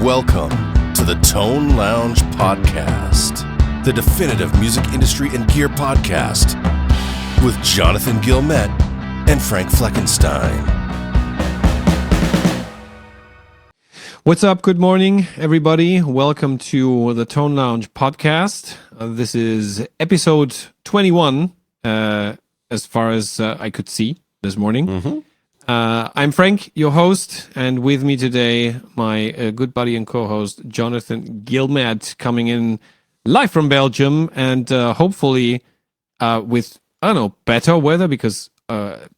Welcome to the Tone Lounge Podcast, the definitive music industry and gear podcast with Jonathan Gilmet and Frank Fleckenstein. What's up? Good morning, everybody. Welcome to the Tone Lounge Podcast. This is episode 21, as far as I could see this morning. I'm Frank, your host, and with me today, my good buddy and co-host, Jonathan Gilmet, coming in live from Belgium, and hopefully with, better weather, because, as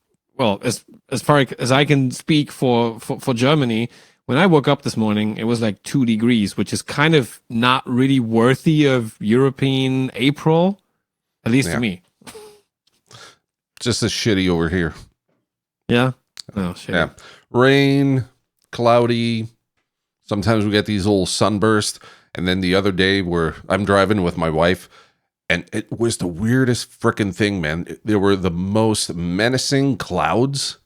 far as I can speak for Germany, when I woke up this morning, it was like 2 degrees, which is kind of not really worthy of European April, at least to me. Just as shitty over here. Yeah? Oh, shit. Yeah. Rain, cloudy. Sometimes we get these little sunbursts. And then the other day where I'm driving with my wife, and it was the weirdest freaking thing, man. There were the most menacing clouds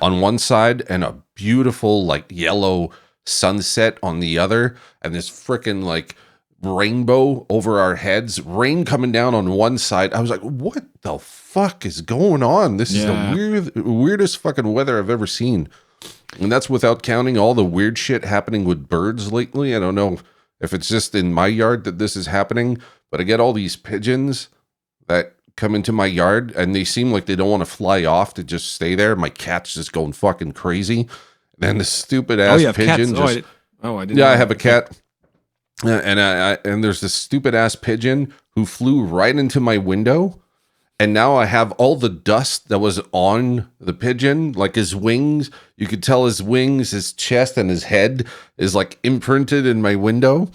on one side and a beautiful like yellow sunset on the other. And this freaking like rainbow over our heads, rain coming down on one side. I was like, what the fuck is going on? This is the weirdest fucking weather I've ever seen. And that's without counting all the weird shit happening with birds lately. I don't know if it's just in my yard that this is happening, but I get all these pigeons that come into my yard and they seem like they don't want to fly off, to just stay there. My cat's just going fucking crazy. And then the stupid ass pigeon I didn't. I have a cat. And there's this stupid ass pigeon who flew right into my window, and now I have all the dust that was on the pigeon, like his wings. You could tell his wings, his chest, and his head is like imprinted in my window.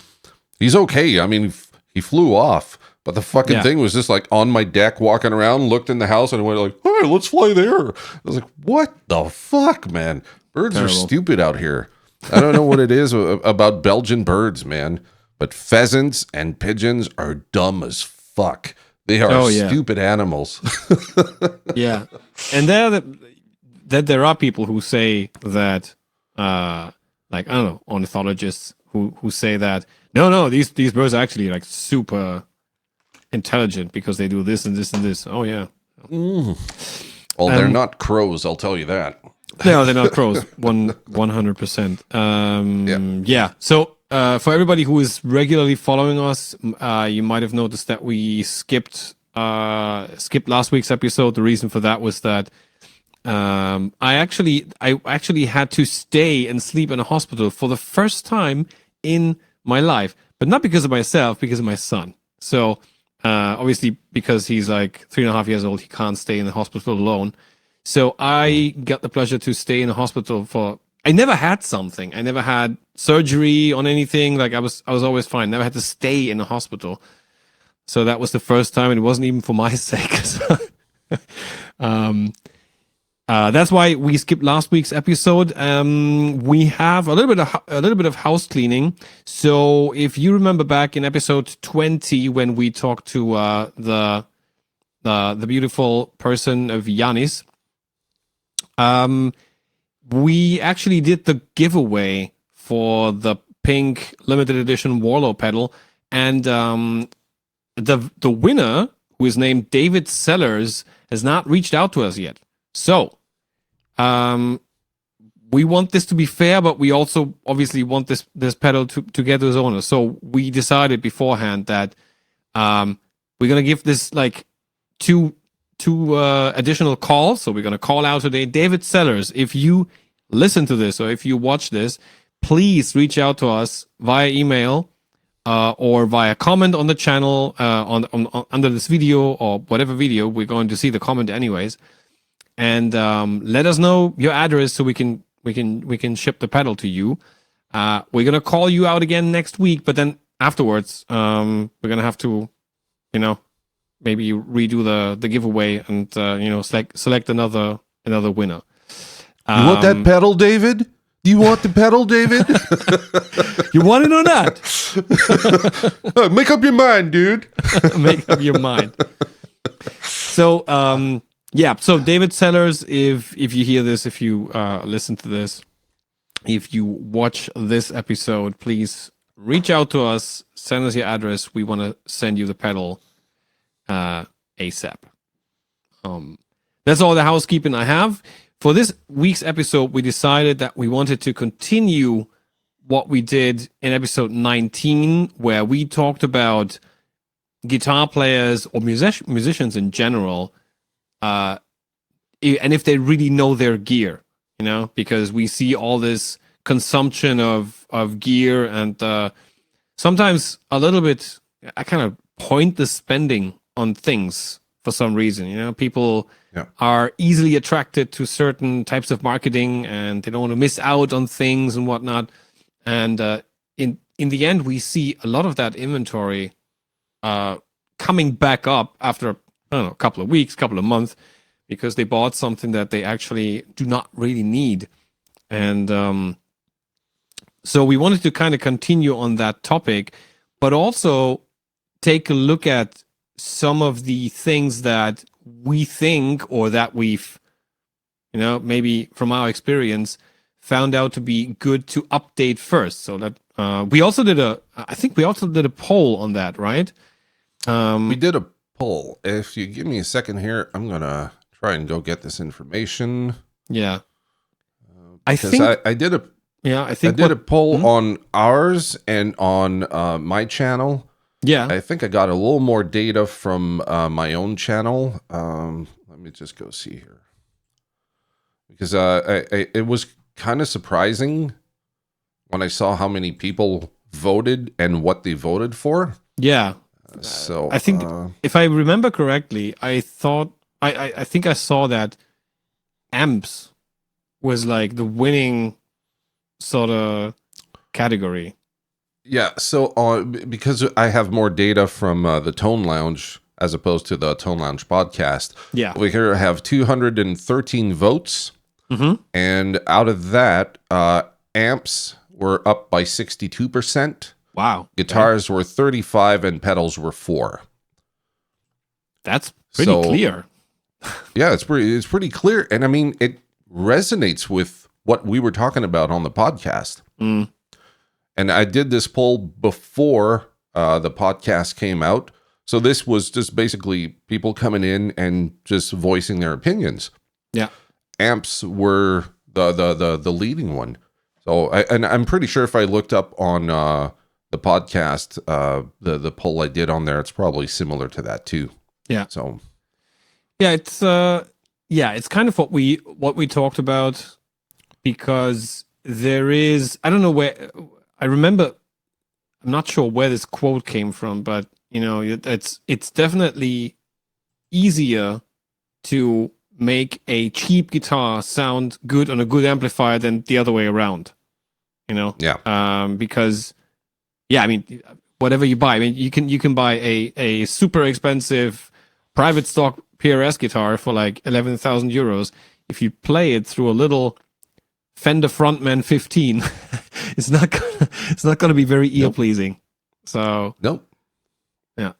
He's okay. I mean, he flew off, but the fucking thing was just like on my deck, walking around, looked in the house, and went like, "Hey, let's fly there." I was like, "What the fuck, man? Birds are stupid out here." I don't know what it is about Belgian birds, man, but pheasants and pigeons are dumb as fuck. They are stupid animals. Yeah. And there are people who say that, ornithologists who say that, no, these birds are actually like super intelligent because they do this and this and this. Oh, yeah. Well, they're not crows, I'll tell you that. No, they're not crows. 100%. Yeah. So for everybody who is regularly following us, you might have noticed that we skipped last week's episode. The reason for that was that I actually had to stay and sleep in a hospital for the first time in my life, but not because of myself, because of my son. So obviously, because he's like 3.5 years old, he can't stay in the hospital alone. So I got the pleasure to stay in a hospital I never had something. I never had surgery on anything. Like I was always fine. Never had to stay in a hospital. So that was the first time, and it wasn't even for my sake. That's why we skipped last week's episode. We have a little bit of house cleaning. So if you remember back in episode 20 when we talked to the beautiful person of Yanis, we actually did the giveaway for the pink limited edition Warlow pedal, and the winner, who is named David Sellers, has not reached out to us yet. So we want this to be fair, but we also obviously want this pedal to get to his owner. So we decided beforehand that we're gonna give this like two additional calls. So we're going to call out today. David Sellers, if you listen to this or if you watch this, please reach out to us via email or via comment on the channel under this video or whatever video. We're going to see the comment anyways. And let us know your address so we can ship the pedal to you. We're going to call you out again next week, but then afterwards we're going to have to, maybe you redo the giveaway and select another winner. You want that pedal, David? Do you want the pedal, David? You want it or not? Make up your mind, dude. Make up your mind. So So David Sellers, if you hear this, if you listen to this, if you watch this episode, please reach out to us, send us your address. We want to send you the pedal ASAP. That's all the housekeeping I have. For this week's episode, we decided that we wanted to continue what we did in episode 19, where we talked about guitar players or musicians in general, and if they really know their gear, because we see all this consumption of gear, and sometimes a little bit, I kind of point the spending on things for some reason. People are easily attracted to certain types of marketing, and they don't want to miss out on things and whatnot. And in the end, we see a lot of that inventory coming back up after, a couple of weeks, couple of months, because they bought something that they actually do not really need. And so we wanted to kind of continue on that topic, but also take a look at some of the things that we think, or that we've, maybe from our experience, found out to be good to update first. So that we also did a poll on that, right? We did a poll. If you give me a second here, I'm gonna try and go get this information. Yeah, I did a poll on ours and on my channel. Yeah, I think I got a little more data from my own channel. Let me just go see here, because it was kind of surprising when I saw how many people voted and what they voted for. Yeah. So I think if I remember correctly, I thought I think I saw that amps was like the winning sort of category. Yeah, so because I have more data from the Tone Lounge as opposed to the Tone Lounge podcast, we here have 213 votes, and out of that, amps were up by 62%. Wow. Guitars were 35 and pedals were 4. That's pretty clear. Yeah, it's pretty clear, and I mean it resonates with what we were talking about on the podcast. And I did this poll before the podcast came out. So this was just basically people coming in and just voicing their opinions. Yeah. Amps were the leading one. So I'm pretty sure if I looked up on the podcast, the poll I did on there, it's probably similar to that too. Yeah. So yeah, it's kind of what we talked about, because there is, I don't know where, I remember, I'm not sure where this quote came from, but it's definitely easier to make a cheap guitar sound good on a good amplifier than the other way around. Yeah. Because I mean, whatever you buy, I mean, you can buy a super expensive private stock PRS guitar for like 11,000 euros. If you play it through a little Fender Frontman 15, it's not gonna be very ear pleasing. So nope. Yeah,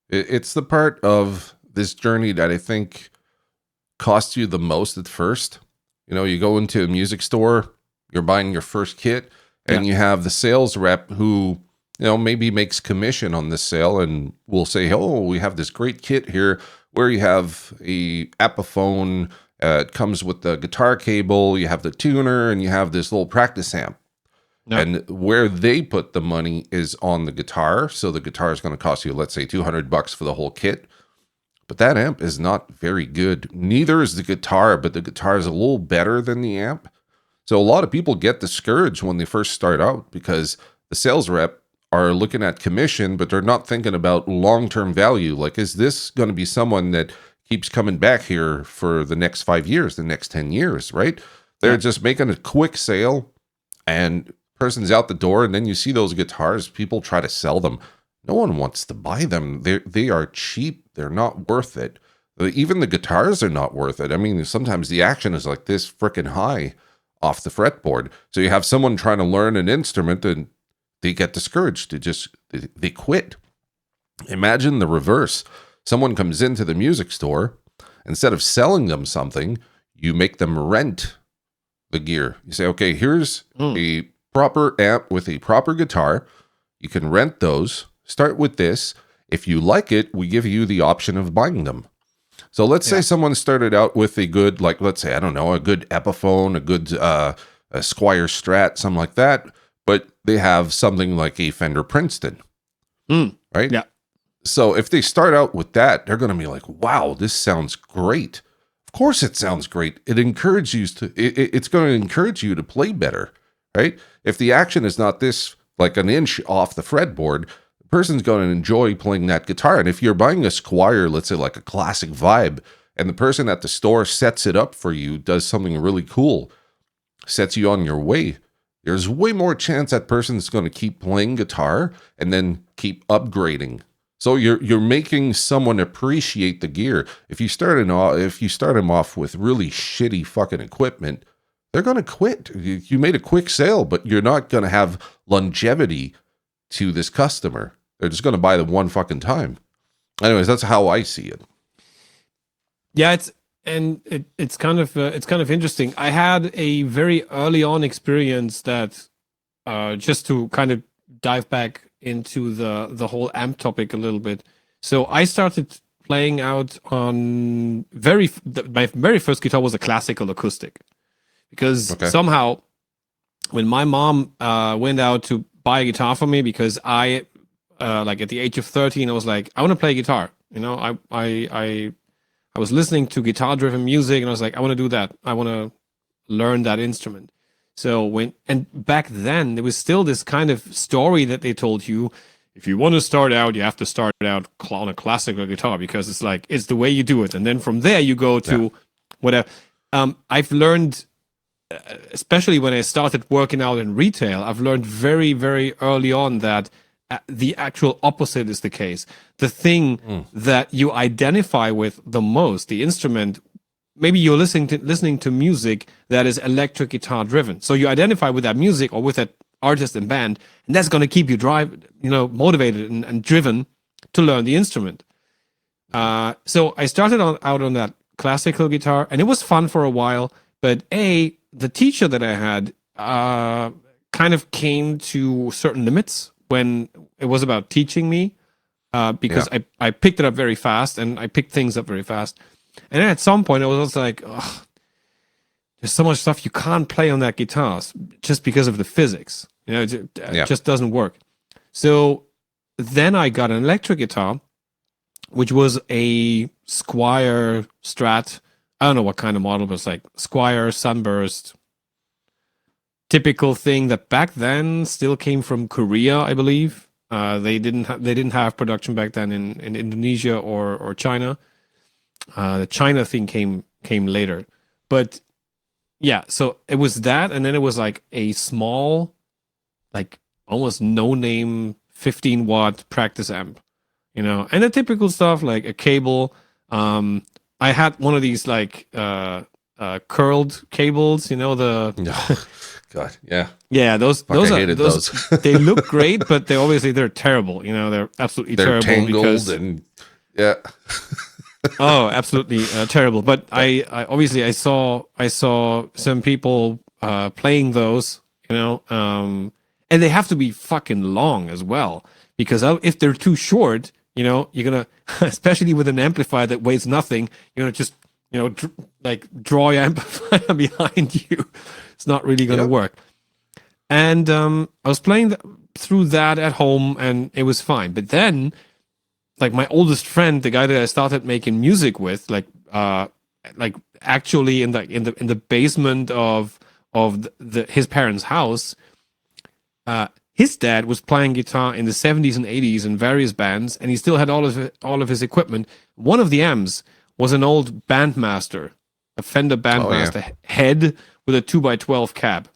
it's the part of this journey that I think costs you the most at first. You go into a music store, you're buying your first kit, and you have the sales rep who maybe makes commission on this sale and will say, "Oh, we have this great kit here where you have a Epiphone. It comes with the guitar cable, you have the tuner, and you have this little practice amp." Yep. And where they put the money is on the guitar. So the guitar is going to cost you, let's say, $200 for the whole kit. But that amp is not very good. Neither is the guitar, but the guitar is a little better than the amp. So a lot of people get discouraged when they first start out because the sales rep are looking at commission, but they're not thinking about long-term value. Like, is this going to be someone that keeps coming back here for the next 5 years, the next 10 years, right? They're just making a quick sale and person's out the door, and then you see those guitars, people try to sell them. No one wants to buy them. They are cheap. They're not worth it. Even the guitars are not worth it. I mean, sometimes the action is like this freaking high off the fretboard. So you have someone trying to learn an instrument and they get discouraged. They quit. Imagine the reverse. Someone comes into the music store. Instead of selling them something, you make them rent the gear. You say, okay, here's a proper amp with a proper guitar. You can rent those. Start with this. If you like it, we give you the option of buying them. So let's say someone started out with a good, like, let's say, I don't know, a good Epiphone, a good a Squier Strat, something like that, but they have something like a Fender Princeton, right? Yeah. So if they start out with that, they're going to be like, wow, this sounds great. Of course it sounds great. It encourages you to, it's going to encourage you to play better, right? If the action is not this, like an inch off the fretboard, the person's going to enjoy playing that guitar. And if you're buying a Squier, let's say like a classic vibe, and the person at the store sets it up for you, does something really cool, sets you on your way, there's way more chance that person's going to keep playing guitar and then keep upgrading. So you're making someone appreciate the gear. If you start them off with really shitty fucking equipment, they're going to quit. You made a quick sale, but you're not going to have longevity to this customer. They're just going to buy them one fucking time. Anyways, that's how I see it. Yeah, it's kind of interesting. I had a very early on experience that just to kind of dive back into the whole amp topic a little bit. So I started playing out on my very first guitar was a classical acoustic, because somehow when my mom went out to buy a guitar for me, because I like at the age of 13, I was like, I want to play guitar. You know, I was listening to guitar driven music and I was like, I want to do that. I want to learn that instrument. So back then there was still this kind of story that they told you, if you want to start out, you have to start out on a classical guitar, because it's like, it's the way you do it. And then from there you go to whatever. I've learned, especially when I started working out in retail, I've learned very, very early on that the actual opposite is the case. The thing that you identify with the most, the instrument, maybe you're listening to music that is electric guitar driven. So you identify with that music or with that artist and band, and that's going to keep you motivated and driven to learn the instrument. So I started out on that classical guitar, and it was fun for a while. But the teacher that I had kind of came to certain limits when it was about teaching me, because I picked it up very fast, and I picked things up very fast. And then at some point, I was also like, ugh, there's so much stuff you can't play on that guitar just because of the physics. You know, it just doesn't work. So then I got an electric guitar, which was a Squier Strat. I don't know what kind of model, but it's like Squier Sunburst. Typical thing that back then still came from Korea, I believe. They didn't have production back then in Indonesia or China. The China thing came later, but yeah. So it was that, and then it was like a small, like almost no name 15-watt practice amp, you know, and the typical stuff like a cable. I had one of these like curled cables, you know, the. God, yeah. Yeah, those hated those. They look great, but they're terrible. You know, they're absolutely terrible. They're tangled and yeah. Oh, absolutely terrible. But I obviously I saw some people playing those, you know, and they have to be fucking long as well, because if they're too short, you know, you're gonna, especially with an amplifier that weighs nothing, you're gonna just, you know, draw your amplifier behind you. It's not really going to work. And I was playing through that at home, and it was fine. But then, like my oldest friend, the guy that I started making music with, like actually in the basement of his parents' house, his dad was playing guitar in the 70s and 80s in various bands, and he still had all of his equipment. One of the amps was an old Bandmaster, a Fender Bandmaster head with a 2x12 cab.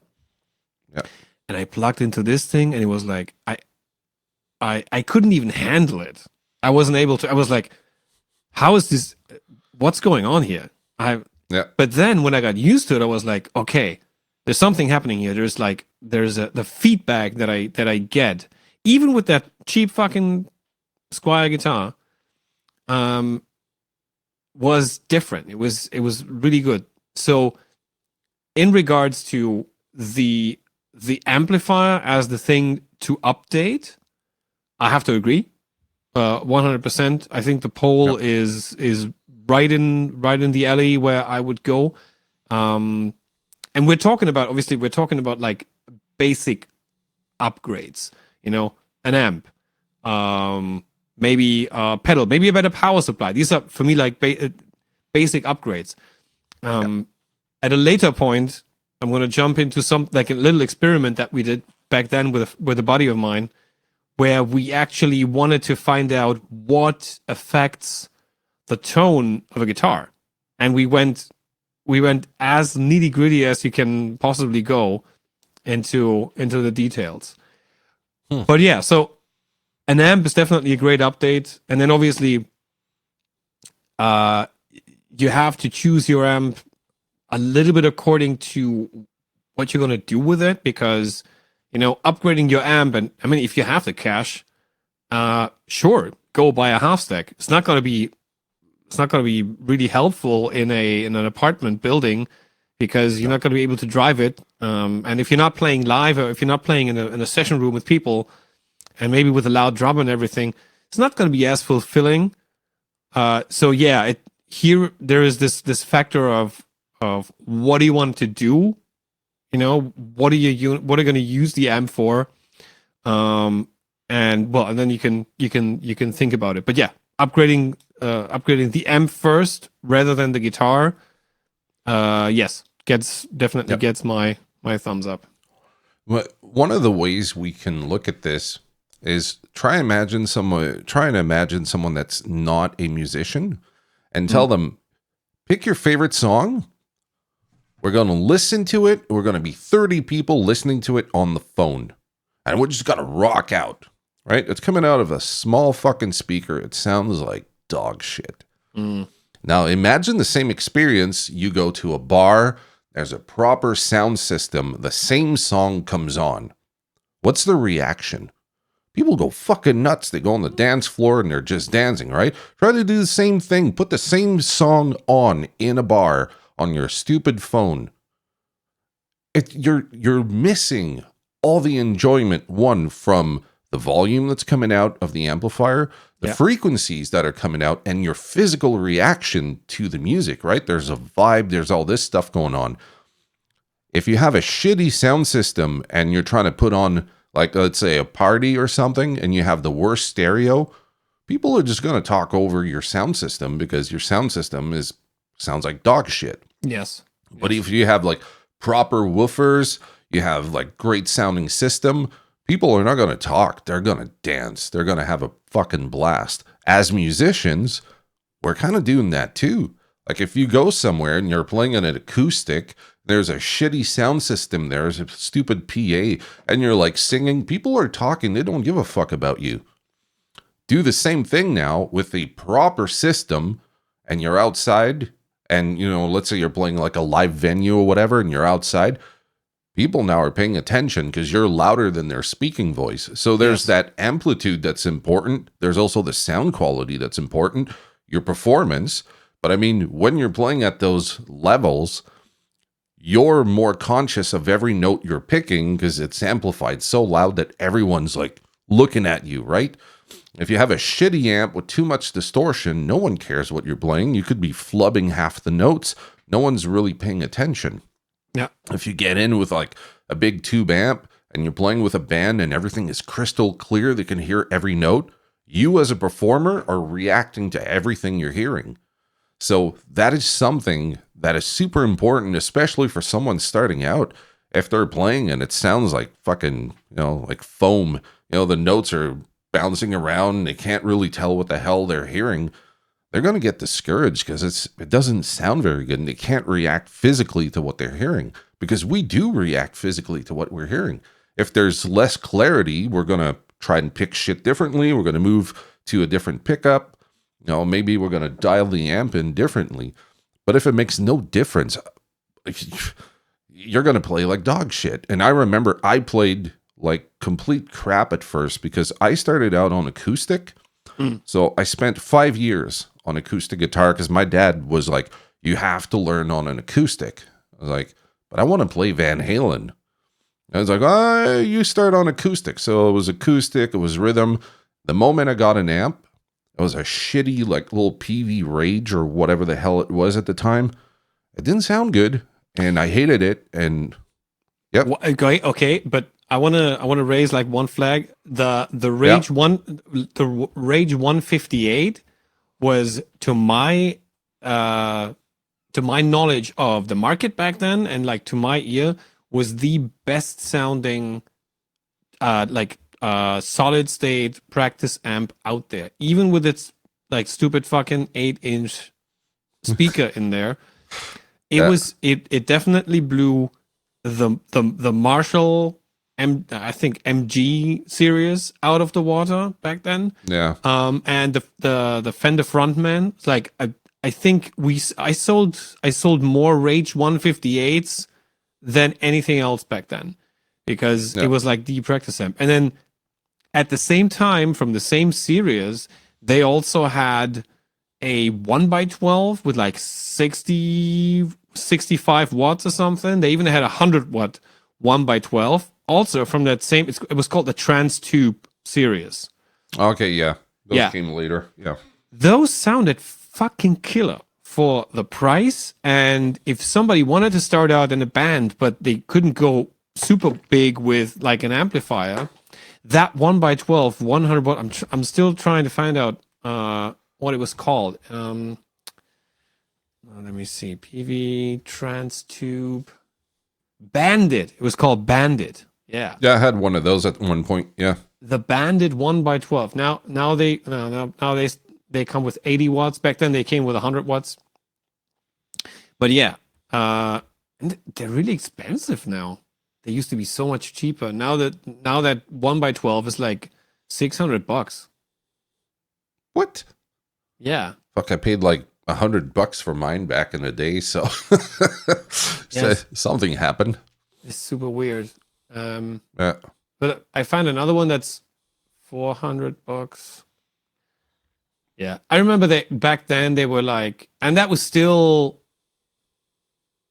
Yeah. And I plugged into this thing, and it was like I couldn't even handle it. I wasn't able to. I was like, how is this? What's going on here? But then when I got used to it, I was like, okay, there's something happening here. There's the feedback that I get, even with that cheap fucking Squier guitar, was different. It was really good. So in regards to the amplifier as the thing to update, I have to agree, 100%. I think the Pole is right in the alley where I would go. And we're talking about like basic upgrades, an amp, maybe a pedal, maybe a better power supply. These are for me like basic upgrades. At a later point, I'm going to jump into some like a little experiment that we did back then with a buddy of mine, where we actually wanted to find out what affects the tone of a guitar, and we went as nitty gritty as you can possibly go into the details. But yeah, so an amp is definitely a great update, and then obviously, you have to choose your amp a little bit according to what you're going to do with it, because upgrading your amp, and I mean, if you have the cash, sure, go buy a half stack. It's not going to be really helpful in an apartment building, because you're not going to be able to drive it. And if you're not playing live, or if you're not playing in a session room with people, and maybe with a loud drum and everything, it's not going to be as fulfilling. So yeah, here there is this factor of what do you want to do? What are you going to use the amp for? And then you can think about it. But yeah, upgrading the amp first rather than the guitar, yes, gets my thumbs up. Well, one of the ways we can look at this is try and imagine someone that's not a musician, and tell them, pick your favorite song. We're going to listen to it. We're going to be 30 people listening to it on the phone, and we're just going to rock out, right? It's coming out of a small fucking speaker. It sounds like dog shit. Now imagine the same experience. You go to a bar, there's a proper sound system, the same song comes on. What's the reaction? People go fucking nuts. They go on the dance floor and they're just dancing, right? Try to do the same thing. Put the same song on in a bar on your stupid phone. You're missing all the enjoyment, one, from the volume that's coming out of the amplifier, the frequencies that are coming out, and your physical reaction to the music, right? There's a vibe, there's all this stuff going on. If you have a shitty sound system and you're trying to put on, like, let's say a party or something, and you have the worst stereo, people are just going to talk over your sound system because your sound system sounds like dog shit. Yes. But if you have like proper woofers, you have like great sounding system, people are not going to talk. They're going to dance. They're going to have a fucking blast. As musicians, we're kind of doing that too. Like if you go somewhere and you're playing an acoustic, there's a shitty sound system, there's a stupid PA, and you're like singing, people are talking, they don't give a fuck about you. Do the same thing now with the proper system, and you're outside, and let's say you're playing like a live venue or whatever, and you're outside. People now are paying attention because you're louder than their speaking voice. So there's that amplitude that's important. There's also the sound quality that's important, your performance. But I mean, when you're playing at those levels, you're more conscious of every note you're picking because it's amplified so loud that everyone's like looking at you, right? If you have a shitty amp with too much distortion, no one cares what you're playing. You could be flubbing half the notes. No one's really paying attention. Yeah. If you get in with like a big tube amp and you're playing with a band and everything is crystal clear, they can hear every note, you as a performer are reacting to everything you're hearing. So that is something that is super important, especially for someone starting out. If they're playing and it sounds like fucking, like foam, the notes are bouncing around and they can't really tell what the hell they're hearing, they're going to get discouraged because it doesn't sound very good and they can't react physically to what they're hearing, because we do react physically to what we're hearing. If there's less clarity, we're going to try and pick shit differently. We're going to move to a different pickup. Maybe we're going to dial the amp in differently. But if it makes no difference, you're going to play like dog shit. And I remember I played like complete crap at first because I started out on acoustic. So I spent 5 years on acoustic guitar because my dad was like, you have to learn on an acoustic. I was like, but I want to play Van Halen. I was like, oh, you start on acoustic. So it was acoustic, it was rhythm. The moment I got an amp, it was a shitty, like, little PV Rage or whatever the hell it was at the time. It didn't sound good, and I hated it. And yep. Okay, but I wanna raise like one flag. The Rage Rage 158 was to my knowledge of the market back then, and like to my ear, was the best sounding solid state practice amp out there, even with its like stupid fucking 8-inch speaker in there. It definitely blew the Marshall I think MG series out of the water back then. Yeah. And the Fender Frontman, like I think I sold more Rage 158s than anything else back then, because it was like the practice amp. And then at the same time, from the same series, they also had a 1x12 with like 65 watts or something. They even had a 100 watt 1x12, also from that same, it was called the Trans Tube series. Okay, yeah. Those came later. Yeah. Those sounded fucking killer for the price. And if somebody wanted to start out in a band, but they couldn't go super big with like an amplifier, that 1x12, 100 watt, I'm still trying to find out what it was called. Let me see. PV Trans Tube Bandit. It was called Bandit. Yeah. Yeah, I had one of those at one point. Yeah. The Bandit 1x12. Now they come with 80 watts. Back then they came with 100 watts. But yeah, and they're really expensive now. They used to be so much cheaper. Now that 1x12 is like $600. What? Yeah. Fuck, I paid like $100 for mine back in the day, so, Yes. something happened. It's super weird. Yeah. But I found another one that's $400. Yeah, I remember that back then they were like, and that was still,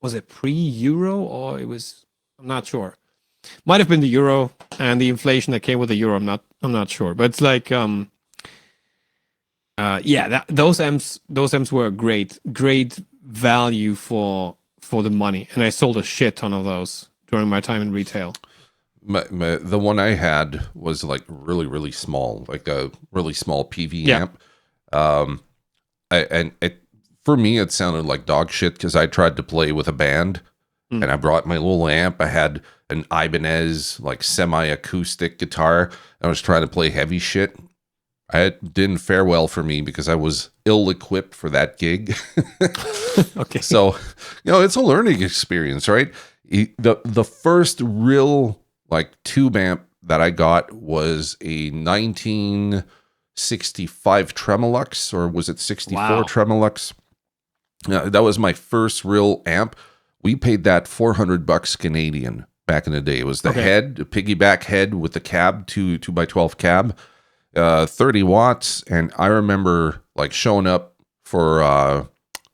was it pre-Euro or it was? I'm not sure. Might have been the Euro and the inflation that came with the Euro. I'm not sure, but it's like, those amps were great value for the money, and I sold a shit ton of those during my time in retail. The one I had was like really, really small, like a really small PV amp. For me, it sounded like dog shit because I tried to play with a band, and I brought my little amp. I had an Ibanez like semi-acoustic guitar. I was trying to play heavy shit. It didn't fare well for me because I was ill-equipped for that gig. Okay. So, it's a learning experience, right? The first real like tube amp that I got was a 1965 Tremolux, or was it 64 Tremolux? That was my first real amp. We paid that $400 Canadian back in the day. It was the head, the piggyback head with the cab, 2x12 cab, 30 watts. And I remember like showing up for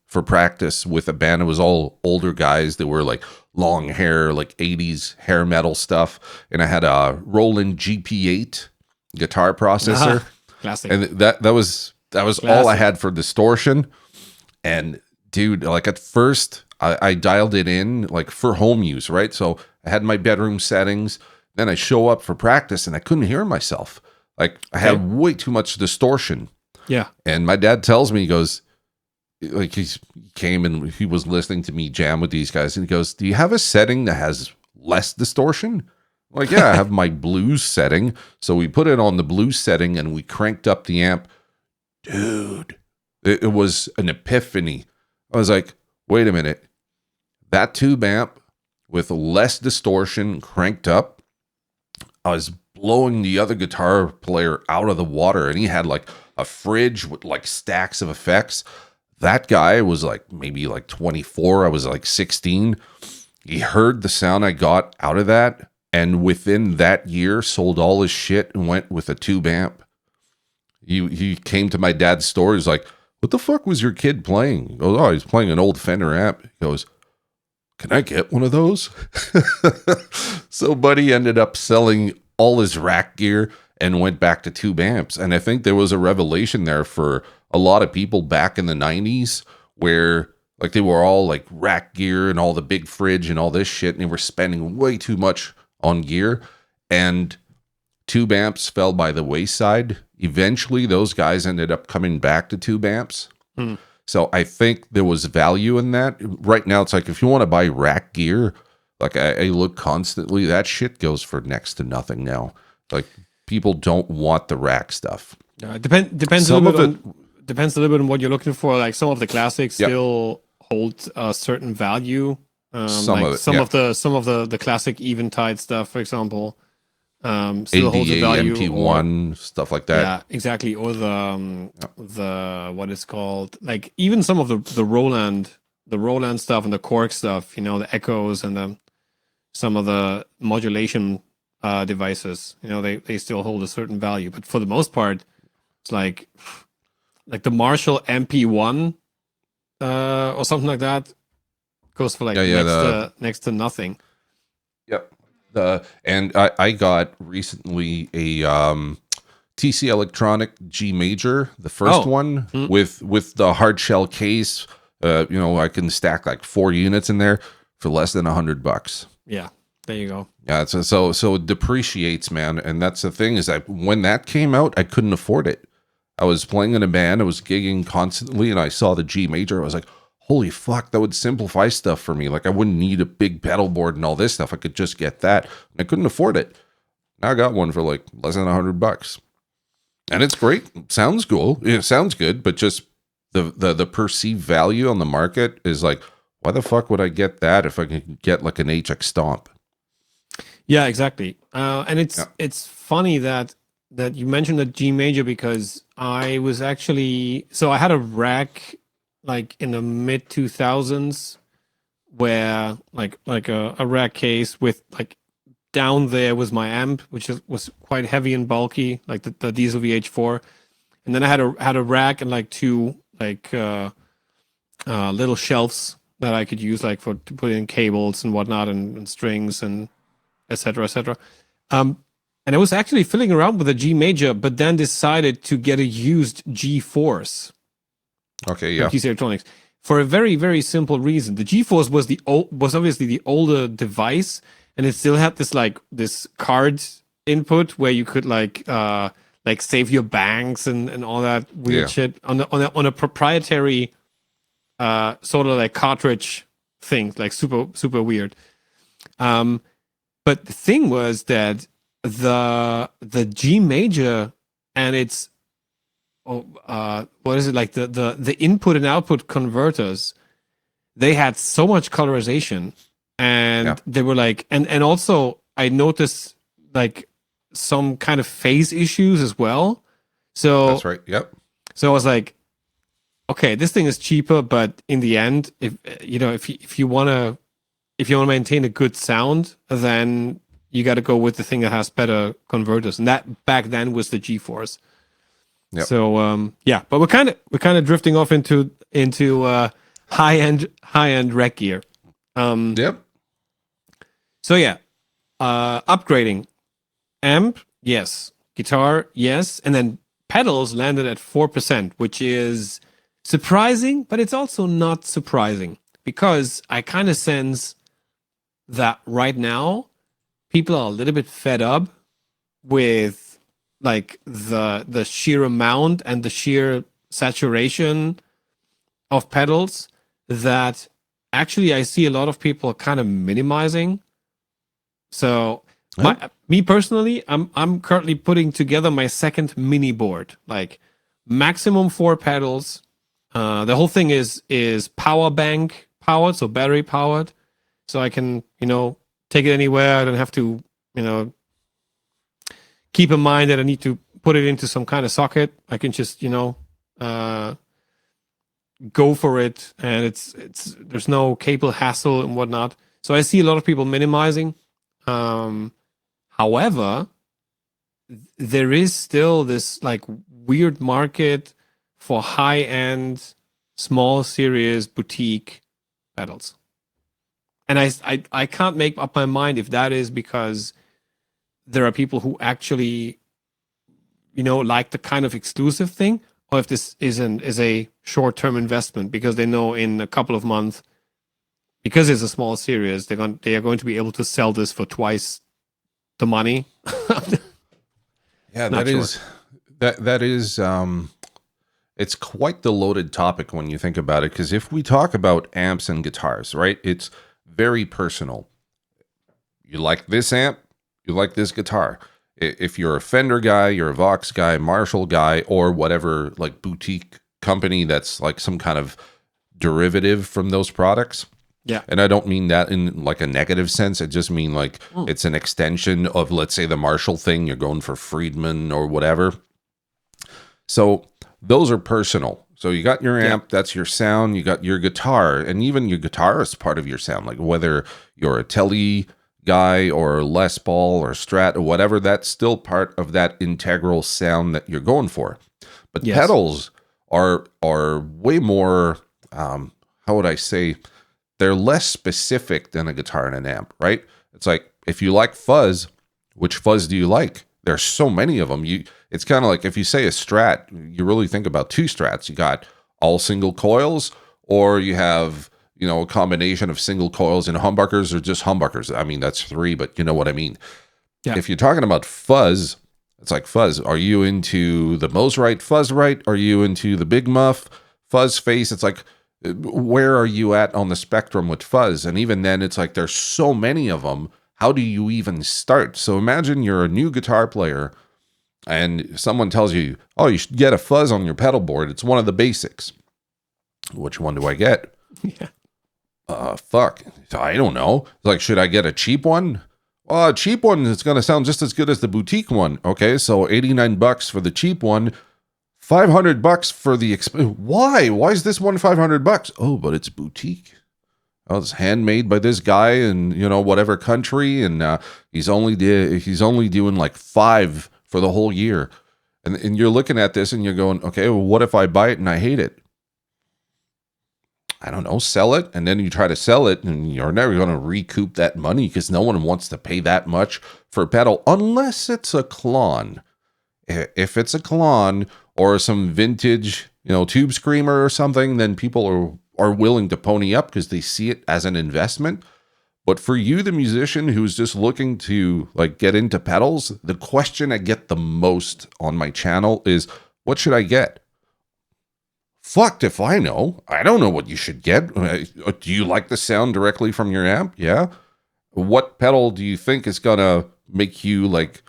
practice with a band. It was all older guys that were like long hair, like 80s hair metal stuff. And I had a Roland GP8 guitar processor. Classic. And that was all I had for distortion. And dude, like at first I dialed it in like for home use, right? So I had my bedroom settings. Then I show up for practice and I couldn't hear myself. Like I had way too much distortion. Yeah. And my dad tells me, he goes, like he came and he was listening to me jam with these guys. And he goes, do you have a setting that has less distortion? I'm like, yeah, I have my blues setting. So we put it on the blues setting and we cranked up the amp. Dude, it was an epiphany. I was like, wait a minute. That tube amp with less distortion cranked up, I was blowing the other guitar player out of the water, and he had like a fridge with like stacks of effects. That guy was like maybe like 24. I was like 16. He heard the sound I got out of that, and within that year sold all his shit and went with a tube amp. He came to my dad's store. He's like, what the fuck was your kid playing? He goes, oh, he's playing an old Fender amp. He goes, can I get one of those? So Buddy ended up selling all his rack gear and went back to tube amps. And I think there was a revelation there for a lot of people back in the 90s where like they were all like rack gear and all the big fridge and all this shit, and they were spending way too much on gear, and tube amps fell by the wayside. Eventually those guys ended up coming back to tube amps. So I think there was value in that. Right now it's like if you want to buy rack gear, like I look constantly, that shit goes for next to nothing now. Like people don't want the rack stuff. Depends a little bit on what you're looking for. Like some of the classics still hold a certain value. Some of the classic Eventide stuff, for example, still ADA, holds a value. MP1, stuff like that. Yeah, exactly. Or the what is called, like even some of the Roland stuff and the Korg stuff. You know, the Echoes and some of the modulation devices. You know, they still hold a certain value. But for the most part, it's like the Marshall MP1 or something like that goes for like next to nothing. Yep. And I got recently a TC Electronic G Major, the first one with the hard shell case. I can stack like 4 units in there for less than $100. Yeah, there you go. Yeah, so it depreciates, man. And that's the thing is that when that came out, I couldn't afford it. I was playing in a band, I was gigging constantly, and I saw the G Major. I was like, holy fuck, that would simplify stuff for me. Like I wouldn't need a big pedal board and all this stuff. I could just get that. And I couldn't afford it. Now I got one for like less than $100. And it's great. It sounds cool. It sounds good, but just the perceived value on the market is like, why the fuck would I get that if I can get like an HX Stomp? Yeah, exactly. And it's funny that you mentioned the G Major because I was actually, so I had a rack like in the mid 2000s where like a rack case with like down there was my amp, which was quite heavy and bulky, like the Diesel VH4. And then I had a rack and like 2 like little shelves that I could use like to put in cables and whatnot and strings and etc. And I was actually fiddling around with a G Major, but then decided to get a used G-Force. Okay, yeah. TC Electronics, for a very, very simple reason. The G-Force was obviously the older device, and it still had this card input where you could like save your banks and all that weird shit on a proprietary sort of like cartridge thing, like super weird. But the thing was that the G Major and its what is it, like the input and output converters, they had so much colorization, and they were like, and also I noticed like some kind of phase issues as well. So that's right. Yep. So I was like, okay, this thing is cheaper, but in the end, if you want to maintain a good sound, then you got to go with the thing that has better converters, and that back then was the G-Force. Yep. So but we're kind of drifting off into high end rec gear. Yep. So upgrading amp, yes. Guitar, yes, and then pedals landed at 4%, which is surprising, but it's also not surprising because I kind of sense that right now people are a little bit fed up with like the sheer amount and the sheer saturation of pedals that actually I see a lot of people kind of minimizing. So me personally, I'm currently putting together my second mini board, like maximum 4 pedals. The whole thing is power bank powered, so battery powered, so I can take it anywhere. I don't have to keep in mind that I need to put it into some kind of socket. I can just go for it, and it's there's no cable hassle and whatnot. So I see a lot of people minimizing. However, there is still this like weird market for high-end, small series boutique pedals. And I can't make up my mind if that is because there are people who actually, like the kind of exclusive thing, or if this is a short-term investment because they know in a couple of months, because it's a small series, they are going to be able to sell this for twice the money. Yeah, Not that is it's quite the loaded topic when you think about it, because if we talk about amps and guitars, right, it's very personal. You like this amp, you like this guitar. If you're a Fender guy, you're a Vox guy, Marshall guy, or whatever, like boutique company that's like some kind of derivative from those products. Yeah. And I don't mean that in like a negative sense. I just mean like it's an extension of, let's say, the Marshall thing. You're going for Friedman or whatever. So those are personal. So you got your amp, that's your sound. You got your guitar, and even your guitar is part of your sound. Like whether you're a Tele guy or Les Paul or Strat or whatever, that's still part of that integral sound that you're going for. But pedals are way more, how would I say, they're less specific than a guitar and an amp, right? It's like, if you like fuzz, which fuzz do you like? There's so many of them. It's kind of like if you say a Strat, you really think about two Strats. You got all single coils, or you have, a combination of single coils and humbuckers, or just humbuckers. I mean, that's three, but you know what I mean. Yeah. If you're talking about fuzz, it's like fuzz. Are you into the Mosrite Fuzzrite? Are you into the Big Muff Fuzz Face? It's like, where are you at on the spectrum with fuzz? And even then, it's like there's so many of them. How do you even start? So imagine you're a new guitar player and someone tells you, oh, you should get a fuzz on your pedal board. It's one of the basics. Which one do I get? Yeah. Fuck. I don't know. Like, should I get a cheap one? Well, a cheap one is going to sound just as good as the boutique one. Okay, so $89 for the cheap one. $500 for the Why? Why is this one $500? Oh, but it's boutique. Oh, it's handmade by this guy in whatever country, and he's only doing like 5 for the whole year. And you're looking at this and you're going, okay, well, what if I buy it and I hate it? I don't know, sell it, and then you try to sell it, and you're never going to recoup that money because no one wants to pay that much for a pedal unless it's a Klon. If it's a Klon or some vintage, Tube Screamer or something, then people are willing to pony up because they see it as an investment. But for you, the musician who's just looking to like get into pedals, the question I get the most on my channel is, what should I get? Fucked if I know. I don't know what you should get. Do you like the sound directly from your amp? Yeah. What pedal do you think is gonna make you like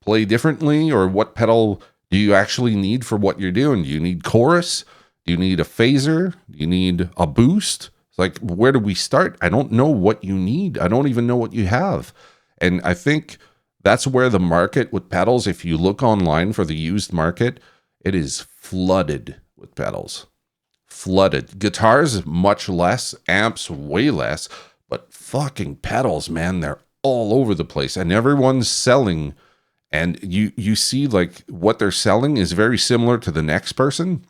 play differently, or what pedal do you actually need for what you're doing? Do you need chorus? Do you need a phaser? Do you need a boost? It's like, where do we start? I don't know what you need. I don't even know what you have. And I think that's where the market with pedals, if you look online for the used market, it is flooded with pedals. Flooded. Guitars, much less. Amps, way less. But fucking pedals, man, they're all over the place. And everyone's selling. And you see like what they're selling is very similar to the next person.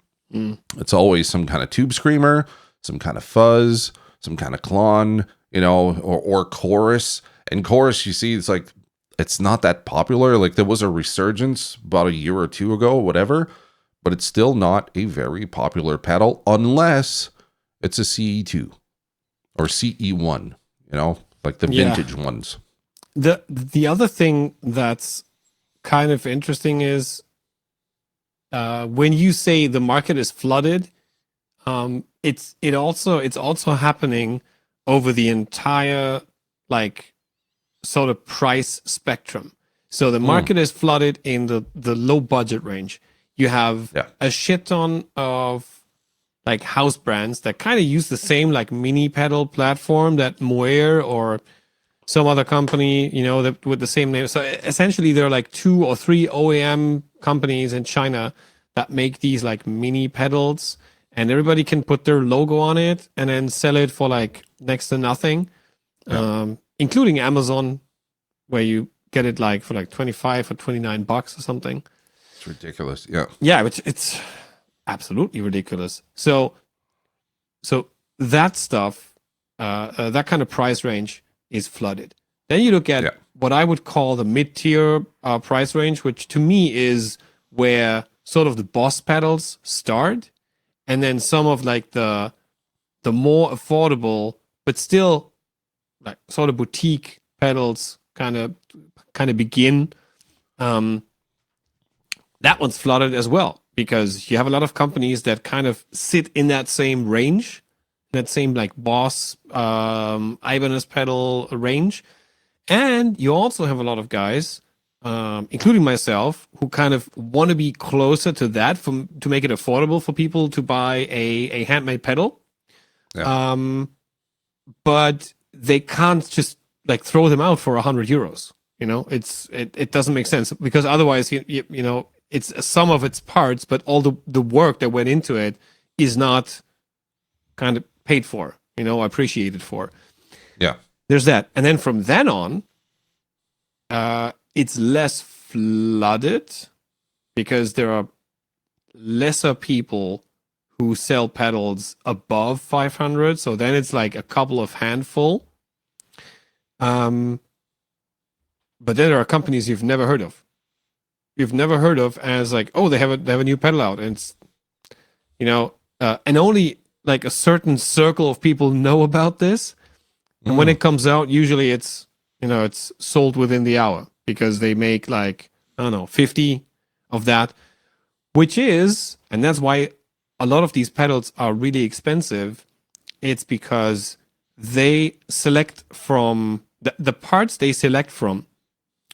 It's always some kind of Tube Screamer, some kind of fuzz, some kind of Klon, or chorus. And chorus, you see, it's like, it's not that popular. Like there was a resurgence about a year or two ago, whatever, but it's still not a very popular pedal unless it's a CE2 or CE1, like the vintage ones. The other thing that's kind of interesting is when you say the market is flooded, it's also happening over the entire like sort of price spectrum. So the market is flooded in the low budget range. You have a shit ton of like house brands that kind of use the same like mini pedal platform that Moer or some other company, that with the same name. So essentially there are like 2 or 3 OEM companies in China that make these like mini pedals, and everybody can put their logo on it and then sell it for like next to nothing, including Amazon, where you get it like for like $25 or $29 or something. It's ridiculous. Yeah, it's absolutely ridiculous. So that stuff that kind of price range is flooded. Then you look at what I would call the mid-tier price range, which to me is where sort of the Boss pedals start, and then some of like the more affordable but still like sort of boutique pedals kind of begin. That one's flooded as well because you have a lot of companies that kind of sit in that same range, that same like Boss Ibanez pedal range. And you also have a lot of guys, including myself, who kind of want to be closer to that to make it affordable for people to buy a handmade pedal. Yeah. But they can't just like throw them out for €100. You know, it doesn't make sense because otherwise, you know, it's some of its parts, but all the work that went into it is not kind of paid for, you know, appreciated for. Yeah. There's that. And then from then on, it's less flooded because there are lesser people who sell pedals above 500. So then it's like a couple of handful. But then there are companies you've never heard of. You've never heard of as like, oh, they have a new pedal out, and it's, you know, and only like a certain circle of people know about this. And when it comes out, usually it's, you know, it's sold within the hour because they make like, I don't know, 50 of that, which is, and that's why a lot of these pedals are really expensive. It's because they select from the parts they select from,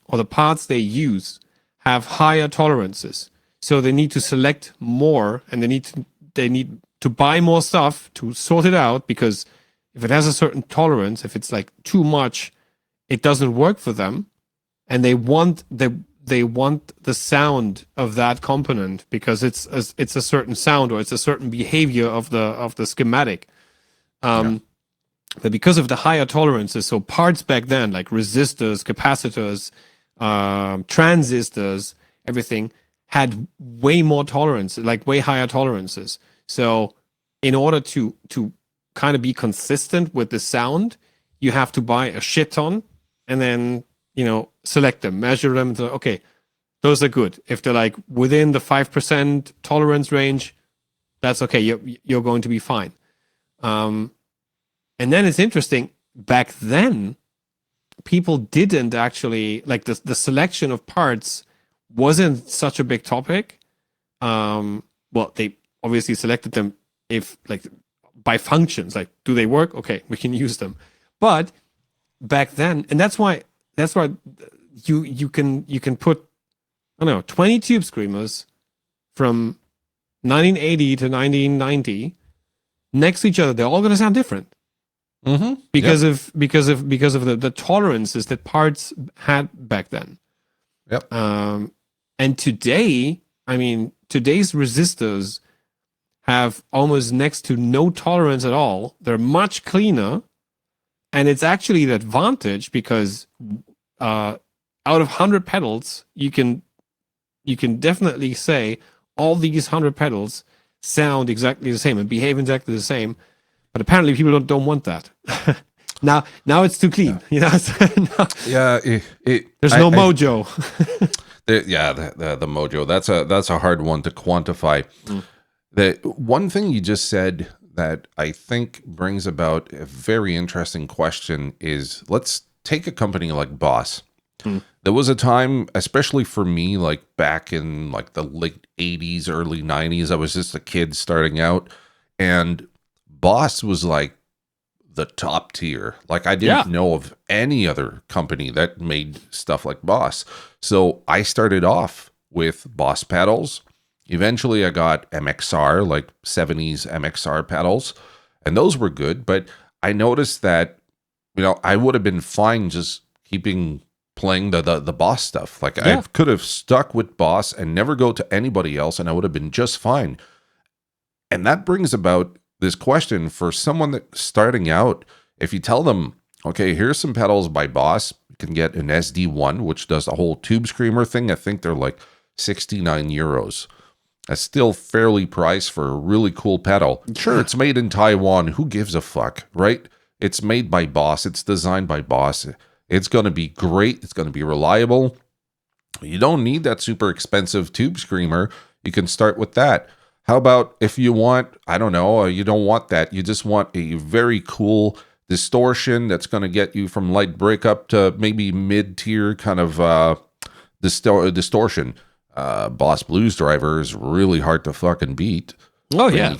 or the parts they use have higher tolerances. So they need to select more, and they need to buy more stuff to sort it out, because if it has a certain tolerance, if it's like too much, it doesn't work for them, and they want the sound of that component because it's a certain sound or it's a certain behavior of the schematic. But because of the higher tolerances, so parts back then like resistors, capacitors, transistors, everything had way more tolerance, like way higher tolerances. So in order to kind of be consistent with the sound, you have to buy a shit ton and then, you know, select them, measure them. So, okay, those are good. If they're like within the 5% tolerance range, that's okay. You're going to be fine. And then it's interesting. Back then, people didn't actually like the selection of parts wasn't such a big topic. Well, they obviously selected them if like by functions, like do they work? Okay, we can use them. But back then, and that's why you can put, I don't know, 20 Tube Screamers from 1980 to 1990 next to each other. They're all going to sound different. Mm-hmm. Because of the tolerances that parts had back then. Yep. And today, I mean, today's resistors have almost next to no tolerance at all. They're much cleaner, and it's actually an advantage because out of 100 pedals, you can definitely say all these 100 pedals sound exactly the same and behave exactly the same. But apparently people don't want that. now it's too clean. Yeah. You know? There's no mojo. The mojo. That's a hard one to quantify. The one thing you just said that I think brings about a very interesting question is, let's take a company like Boss. There was a time, especially for me, like back in like the late 80s, early 90s, I was just a kid starting out, and Boss was like the top tier. Like I didn't know of any other company that made stuff like Boss. So I started off with Boss pedals. Eventually I got MXR, like 70s MXR pedals, and those were good. But I noticed that, you know, I would have been fine just playing the Boss stuff. Like I could have stuck with Boss and never go to anybody else, and I would have been just fine. And that brings about this question for someone that's starting out. If you tell them, okay, here's some pedals by Boss, you can get an SD1, which does the whole Tube Screamer thing. I think they're like €69. That's still fairly priced for a really cool pedal. Sure, it's made in Taiwan. Who gives a fuck, right? It's made by Boss. It's designed by Boss. It's going to be great. It's going to be reliable. You don't need that super expensive tube screamer. You can start with that. How about if you want, I don't know, you don't want that. You just want a very cool distortion that's going to get you from light breakup to maybe mid-tier kind of distortion. Boss Blues Driver is really hard to fucking beat. Oh yeah,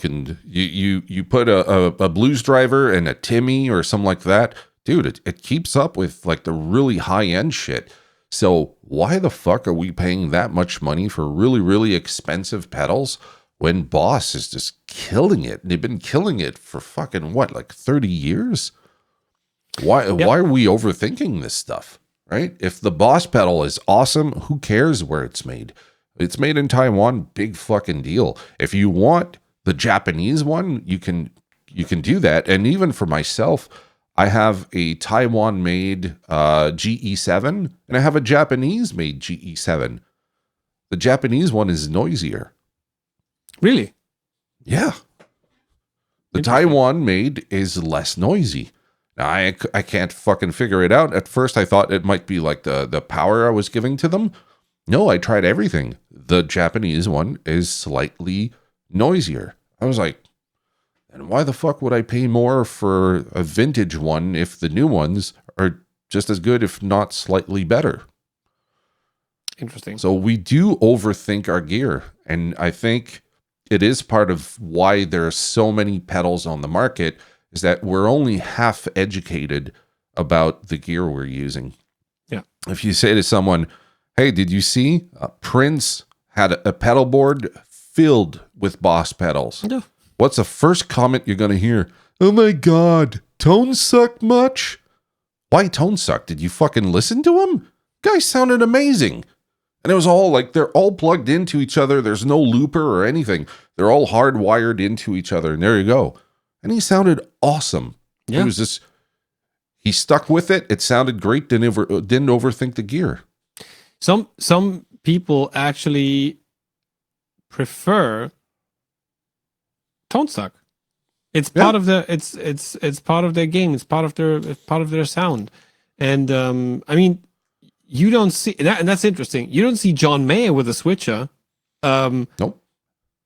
you put a Blues Driver and a Timmy or something like that, dude. It keeps up with like the really high end shit. So why the fuck are we paying that much money for really, really expensive pedals when Boss is just killing it? They've been killing it for fucking what, like 30 years? Why are we overthinking this stuff, right? If the Boss pedal is awesome, who cares where it's made? It's made in Taiwan, big fucking deal. If you want the Japanese one, you can do that. And even for myself, I have a Taiwan-made GE7, and I have a Japanese-made GE7. The Japanese one is noisier. Really? Yeah. The Taiwan-made is less noisy. Now, I can't fucking figure it out. At first, I thought it might be like the power I was giving to them. No, I tried everything. The Japanese one is slightly noisier. I was like, and why the fuck would I pay more for a vintage one if the new ones are just as good, if not slightly better? Interesting. So we do overthink our gear. And I think it is part of why there are so many pedals on the market, is that we're only half educated about the gear we're using. Yeah. If you say to someone, hey, did you see Prince had a pedal board filled with Boss pedals? Yeah. What's the first comment you're going to hear? Oh my God, tone suck much? Why tone suck? Did you fucking listen to him? Guy sounded amazing. And it was all like, they're all plugged into each other. There's no looper or anything. They're all hardwired into each other. And there you go. And he sounded awesome. Yeah. It was just, he stuck with it. It sounded great. Didn't overthink the gear. Some people actually prefer tone suck. It's part of the it's part of their game. It's part of their sound. And I mean, you don't see that, and that's interesting. You don't see John Mayer with a switcher. Nope.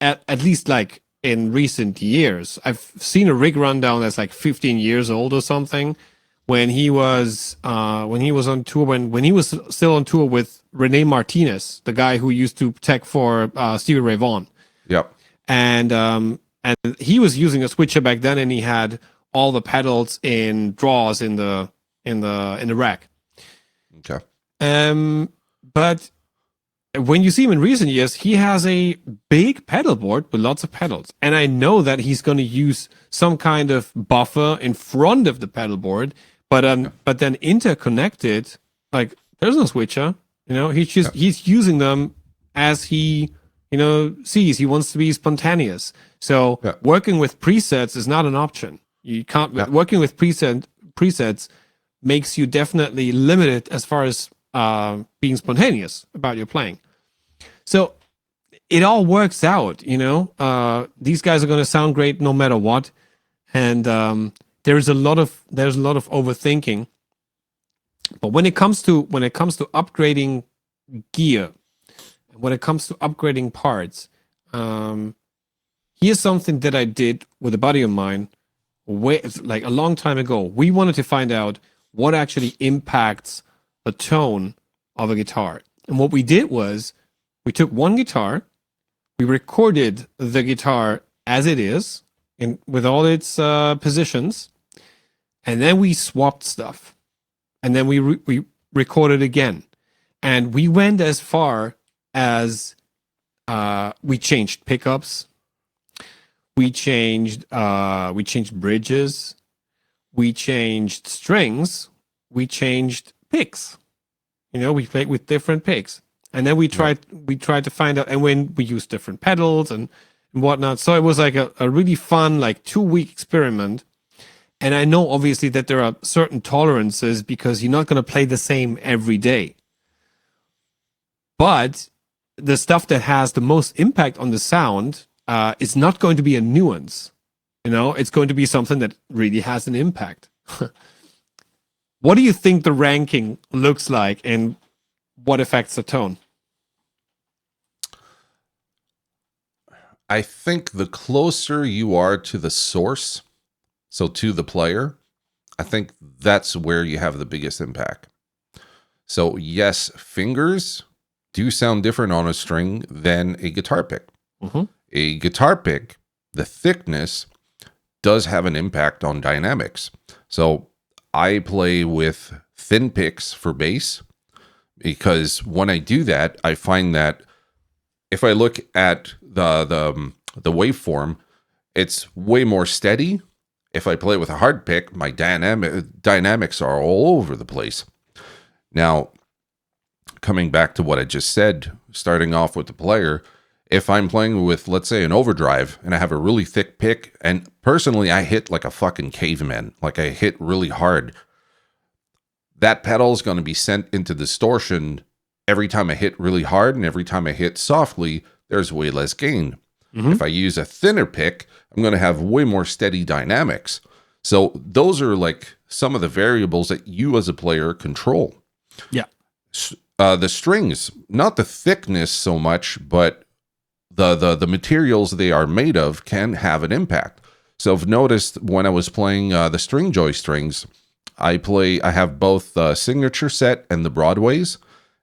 At least like in recent years, I've seen a rig rundown that's like 15 years old or something. When he was on tour, when he was still on tour with Rene Martinez, the guy who used to tech for Stevie Ray Vaughan. Yep. And he was using a switcher back then, and he had all the pedals in drawers in the rack. Okay. But when you see him in recent years, he has a big pedal board with lots of pedals, and I know that he's going to use some kind of buffer in front of the pedal board. But then interconnected, like there's no switcher, he's using them as he, sees. He wants to be spontaneous. So working with presets is not an option. You can't, working with presets makes you definitely limited as far as being spontaneous about your playing. So it all works out, these guys are going to sound great no matter what. And, there's a lot of overthinking, but when it comes to upgrading gear, when it comes to upgrading parts, here's something that I did with a buddy of mine, like a long time ago. We wanted to find out what actually impacts the tone of a guitar, and what we did was we took one guitar, we recorded the guitar as it is, with all its positions. And then we swapped stuff. And then we recorded again. And we went as far as we changed pickups. We changed bridges. We changed strings. We changed picks. We played with different picks. And then we tried to find out, and when we used different pedals and whatnot. So it was like a really fun, like 2-week experiment. And I know obviously that there are certain tolerances because you're not going to play the same every day. But the stuff that has the most impact on the sound is not going to be a nuance. It's going to be something that really has an impact. What do you think the ranking looks like, and what affects the tone? I think the closer you are to the source, so to the player, I think that's where you have the biggest impact. So yes, fingers do sound different on a string than a guitar pick. Mm-hmm. A guitar pick, the thickness does have an impact on dynamics. So I play with thin picks for bass because when I do that, I find that if I look at the waveform, it's way more steady. If I play with a hard pick, my dynamics are all over the place. Now, coming back to what I just said, starting off with the player, if I'm playing with, let's say, an overdrive and I have a really thick pick, and personally I hit like a fucking caveman, like I hit really hard, that pedal is going to be sent into distortion every time I hit really hard, and every time I hit softly, there's way less gain. Mm-hmm. If I use a thinner pick, I'm going to have way more steady dynamics. So those are like some of the variables that you as a player control. Yeah. The strings, not the thickness so much, but the materials they are made of can have an impact. So I've noticed when I was playing the Stringjoy strings, I have both the signature set and the Broadways.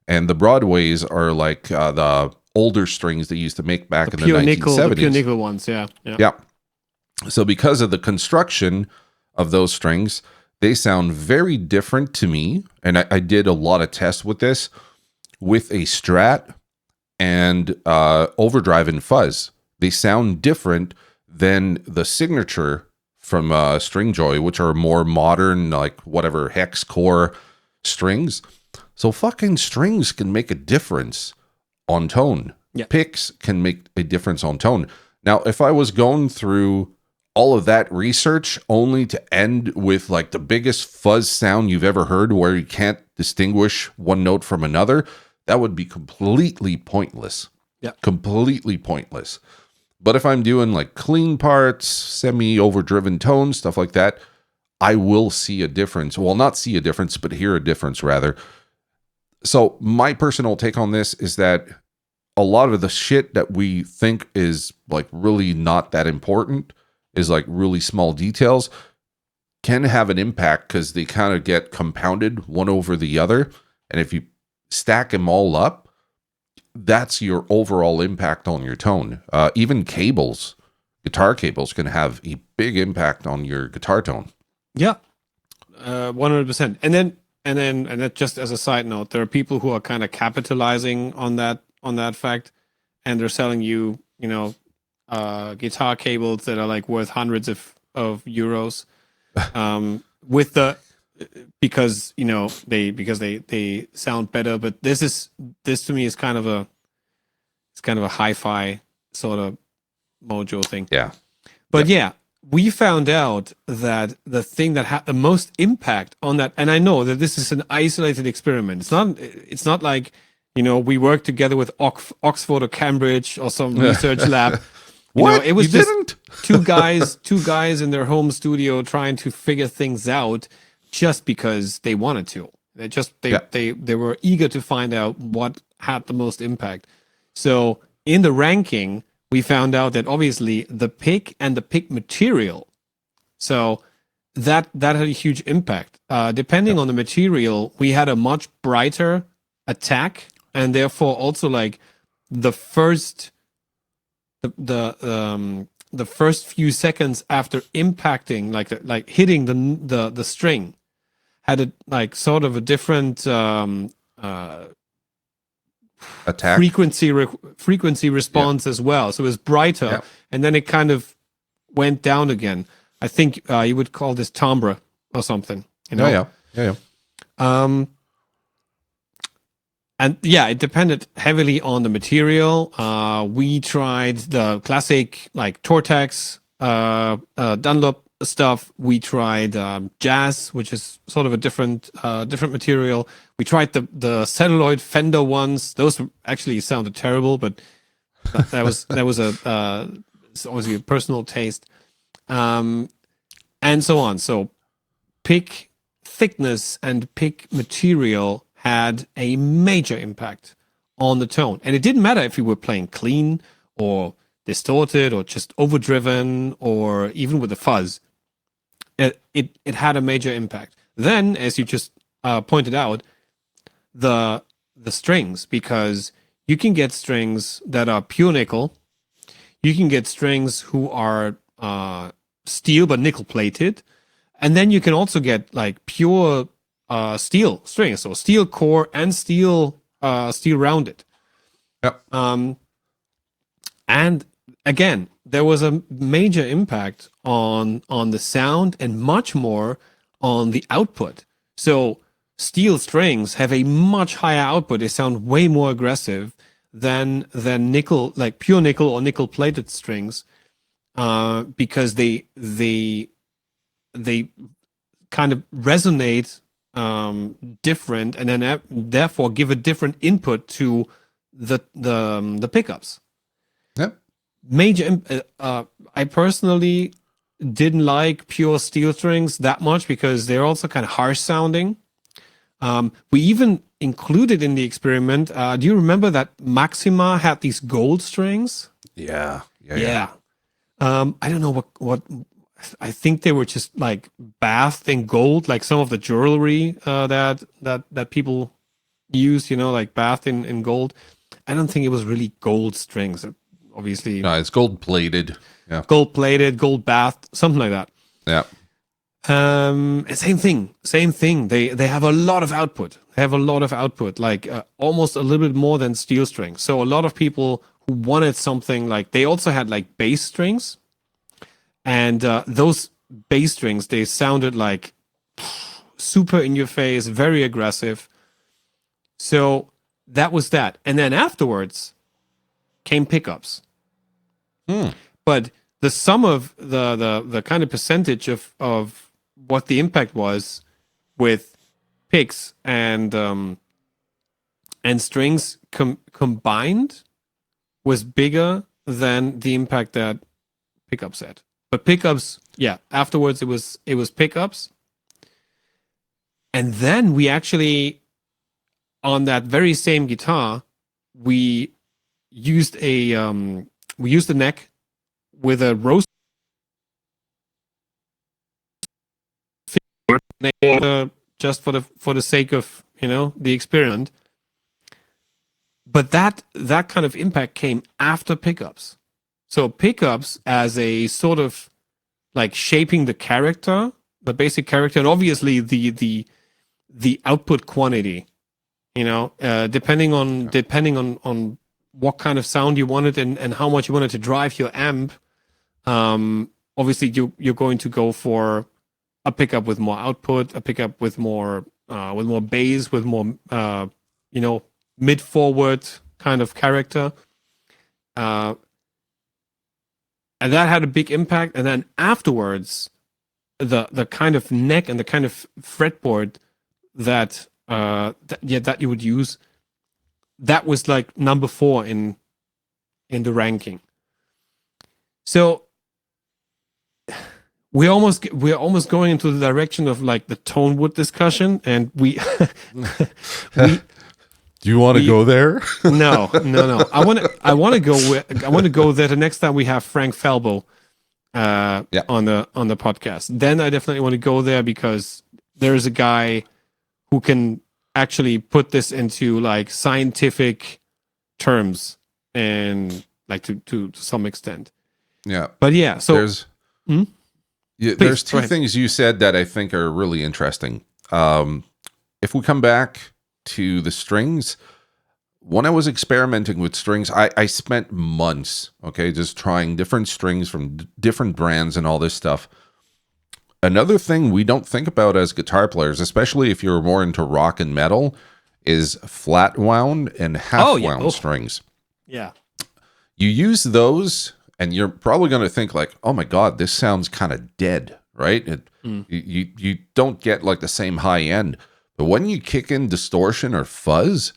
And the Broadways are like the older strings they used to make back in the 1970s. The pure nickel ones, yeah. So because of the construction of those strings, they sound very different to me. And I did a lot of tests with this, with a Strat and overdrive and fuzz. They sound different than the signature from Stringjoy, which are more modern, like whatever, hex core strings. So fucking strings can make a difference on tone. Yeah. Picks can make a difference on tone. Now, if I was going through all of that research only to end with like the biggest fuzz sound you've ever heard where you can't distinguish one note from another, that would be completely pointless. Yeah. Completely pointless. But if I'm doing like clean parts, semi-overdriven tones, stuff like that, I will see a difference. Well, not see a difference, but hear a difference rather. So my personal take on this is that a lot of the shit that we think is like really not that important, is like really small details, can have an impact because they kind of get compounded one over the other. And if you stack them all up, that's your overall impact on your tone. Even cables, guitar cables can have a big impact on your guitar tone. Yeah, 100%. And then just as a side note, there are people who are kind of capitalizing on that fact, and they're selling you, guitar cables that are like worth hundreds of euros, because they sound better. But this to me is kind of a hi-fi sort of mojo thing. Yeah. But yeah, we found out that the thing that had the most impact on that, and I know that this is an isolated experiment. It's not like, we work together with Oxford or Cambridge or some research lab. What? It was you just two guys in their home studio trying to figure things out just because they wanted to. They were eager to find out what had the most impact. So in the ranking, we found out that obviously the pick and the pick material, so that had a huge impact. Depending on the material, we had a much brighter attack, and therefore also like the first few seconds after impacting, like hitting the string, had a like sort of a different attack frequency response as well. So it was brighter, and then it kind of went down again. I think you would call this timbre or something. Yeah. And yeah, it depended heavily on the material. We tried the classic like Tortex, Dunlop stuff. We tried Jazz, which is sort of a different material. We tried the celluloid Fender ones. Those actually sounded terrible, but that was it's obviously a personal taste, and so on. So pick thickness and pick material had a major impact on the tone. And it didn't matter if you were playing clean or distorted or just overdriven or even with the fuzz. It had a major impact. Then, as you just pointed out, the strings, because you can get strings that are pure nickel. You can get strings who are steel but nickel plated, and then you can also get like pure steel strings, so steel core and steel rounded. Yep. And again, there was a major impact on the sound and much more on the output. So steel strings have a much higher output. They sound way more aggressive than nickel, like pure nickel or nickel plated strings, because they kind of resonate different, and then therefore give a different input to the pickups. Yep. Major. I personally didn't like pure steel strings that much because they're also kind of harsh sounding. We even included in the experiment. Do you remember that Maxima had these gold strings? Yeah. I don't know what. I think they were just like bathed in gold, like some of the jewelry that people use. Like bathed in gold. I don't think it was really gold strings. Obviously, No, it's gold plated. Yeah. gold plated, gold bathed, something like that. Yeah. And same thing. They have a lot of output. Like almost a little bit more than steel strings. So a lot of people who wanted something like, they also had like bass strings, and those bass strings, they sounded like super in your face, very aggressive. So that was that. And then afterwards came pickups. But the sum of the kind of percentage of what the impact was with picks and strings combined was bigger than the impact that pickups had. But pickups, yeah, afterwards it was pickups. And then we actually, on that very same guitar, we used a neck with a roast just for the sake of the experiment. But that kind of impact came after pickups. So pickups as a sort of like shaping the character, the basic character, and obviously the output quantity. Depending on what kind of sound you wanted and how much you wanted to drive your amp. Obviously you're going to go for a pickup with more output, a pickup with more bass, with more mid forward kind of character, and that had a big impact. And then afterwards, the kind of neck and the kind of fretboard that you would use, that was like number 4 in the ranking. So we're almost going into the direction of like the tone wood discussion, and we Do you want to go there? No. I want to go there the next time we have Frank Falbo on the podcast. Then I definitely want to go there, because there's a guy who can actually put this into like scientific terms and like to some extent. Yeah. But yeah, so there's there's two things you said that I think are really interesting. If we come back to the strings, when I was experimenting with strings, I spent months, just trying different strings from different brands and all this stuff. Another thing we don't think about as guitar players, especially if you're more into rock and metal, is flat wound and half wound strings. Yeah. You use those, and you're probably going to think like, oh my God, this sounds kind of dead, right? You don't get like the same high end. But when you kick in distortion or fuzz,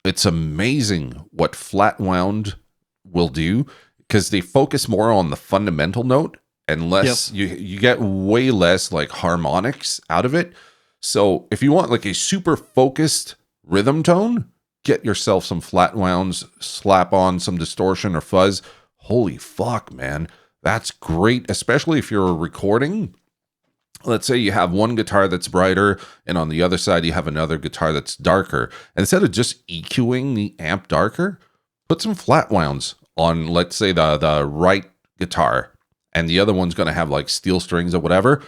it's amazing what flat wound will do, because they focus more on the fundamental note and less. You get way less like harmonics out of it. So if you want like a super focused rhythm tone, get yourself some flat wounds, slap on some distortion or fuzz. Holy fuck, man. That's great, especially if you're recording. Let's say you have one guitar that's brighter, and on the other side you have another guitar that's darker. Instead of just EQing the amp darker, put some flat wounds on, let's say, the right guitar, and the other one's going to have like steel strings or whatever.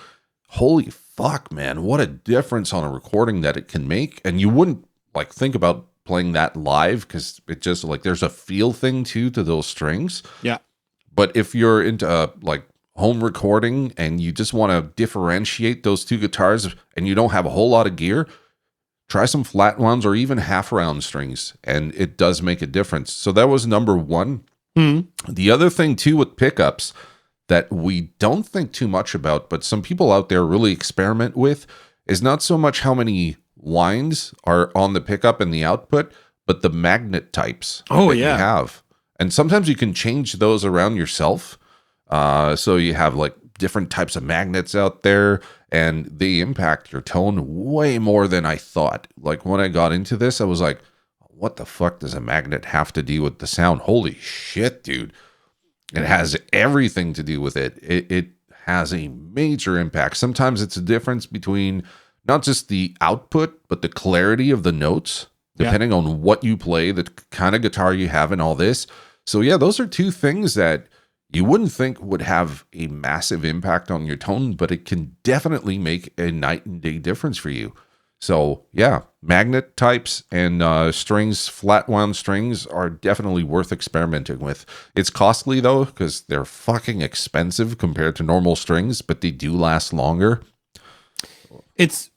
Holy fuck, man. What a difference on a recording that it can make. And you wouldn't like think about playing that live because it just like there's a feel thing too to those strings. Yeah. But if you're into like home recording and you just want to differentiate those two guitars and you don't have a whole lot of gear, try some flat ones or even half round strings, and it does make a difference. So that was number one. The other thing too with pickups that we don't think too much about, but some people out there really experiment with, is not so much how many winds are on the pickup and the output, but the magnet types that you have. And sometimes you can change those around yourself. So you have like different types of magnets out there, and they impact your tone way more than I thought. Like when I got into this, I was like, what the fuck does a magnet have to do with the sound? Holy shit, dude. It has everything to do with it. It has a major impact. Sometimes it's a difference between not just the output, but the clarity of the notes, depending on what you play, the kind of guitar you have, and all this. So yeah, those are two things that you wouldn't think would have a massive impact on your tone, but it can definitely make a night and day difference for you. So yeah, magnet types and strings, flat wound strings are definitely worth experimenting with. It's costly though, because they're fucking expensive compared to normal strings, but they do last longer. It's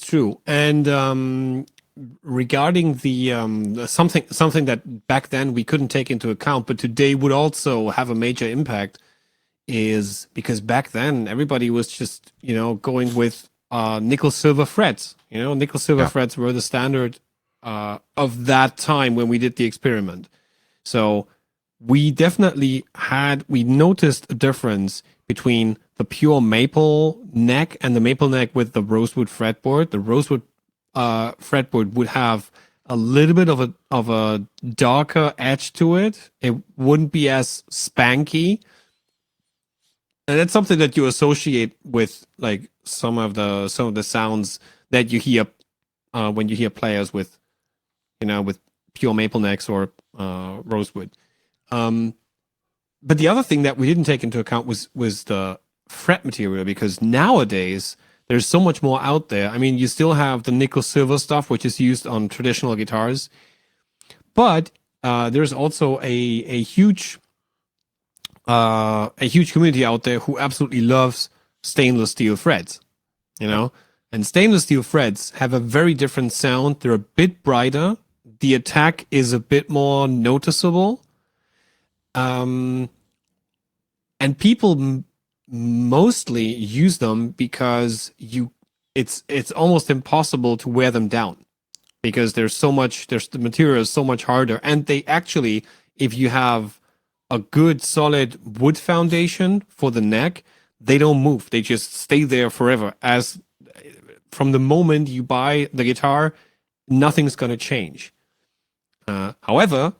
true. And regarding the something that back then we couldn't take into account, but today would also have a major impact, is because back then everybody was just going with nickel silver frets. Nickel silver frets were the standard of that time when we did the experiment. So we definitely noticed a difference between the pure maple neck and the maple neck with the rosewood fretboard. The rosewood fretboard would have a little bit of a darker edge to it. It wouldn't be as spanky. And that's something that you associate with like some of the sounds that you hear when you hear players with pure maple necks or rosewood. But the other thing that we didn't take into account was the fret material, because nowadays there's so much more out there. I mean, you still have the nickel silver stuff, which is used on traditional guitars, but there's also a huge community out there who absolutely loves stainless steel frets, and stainless steel frets have a very different sound. They're a bit brighter. The attack is a bit more noticeable. And people mostly use them because it's almost impossible to wear them down, because the material is so much harder. And they actually, if you have a good solid wood foundation for the neck, they don't move. They just stay there forever. As from the moment you buy the guitar, nothing's going to change. However,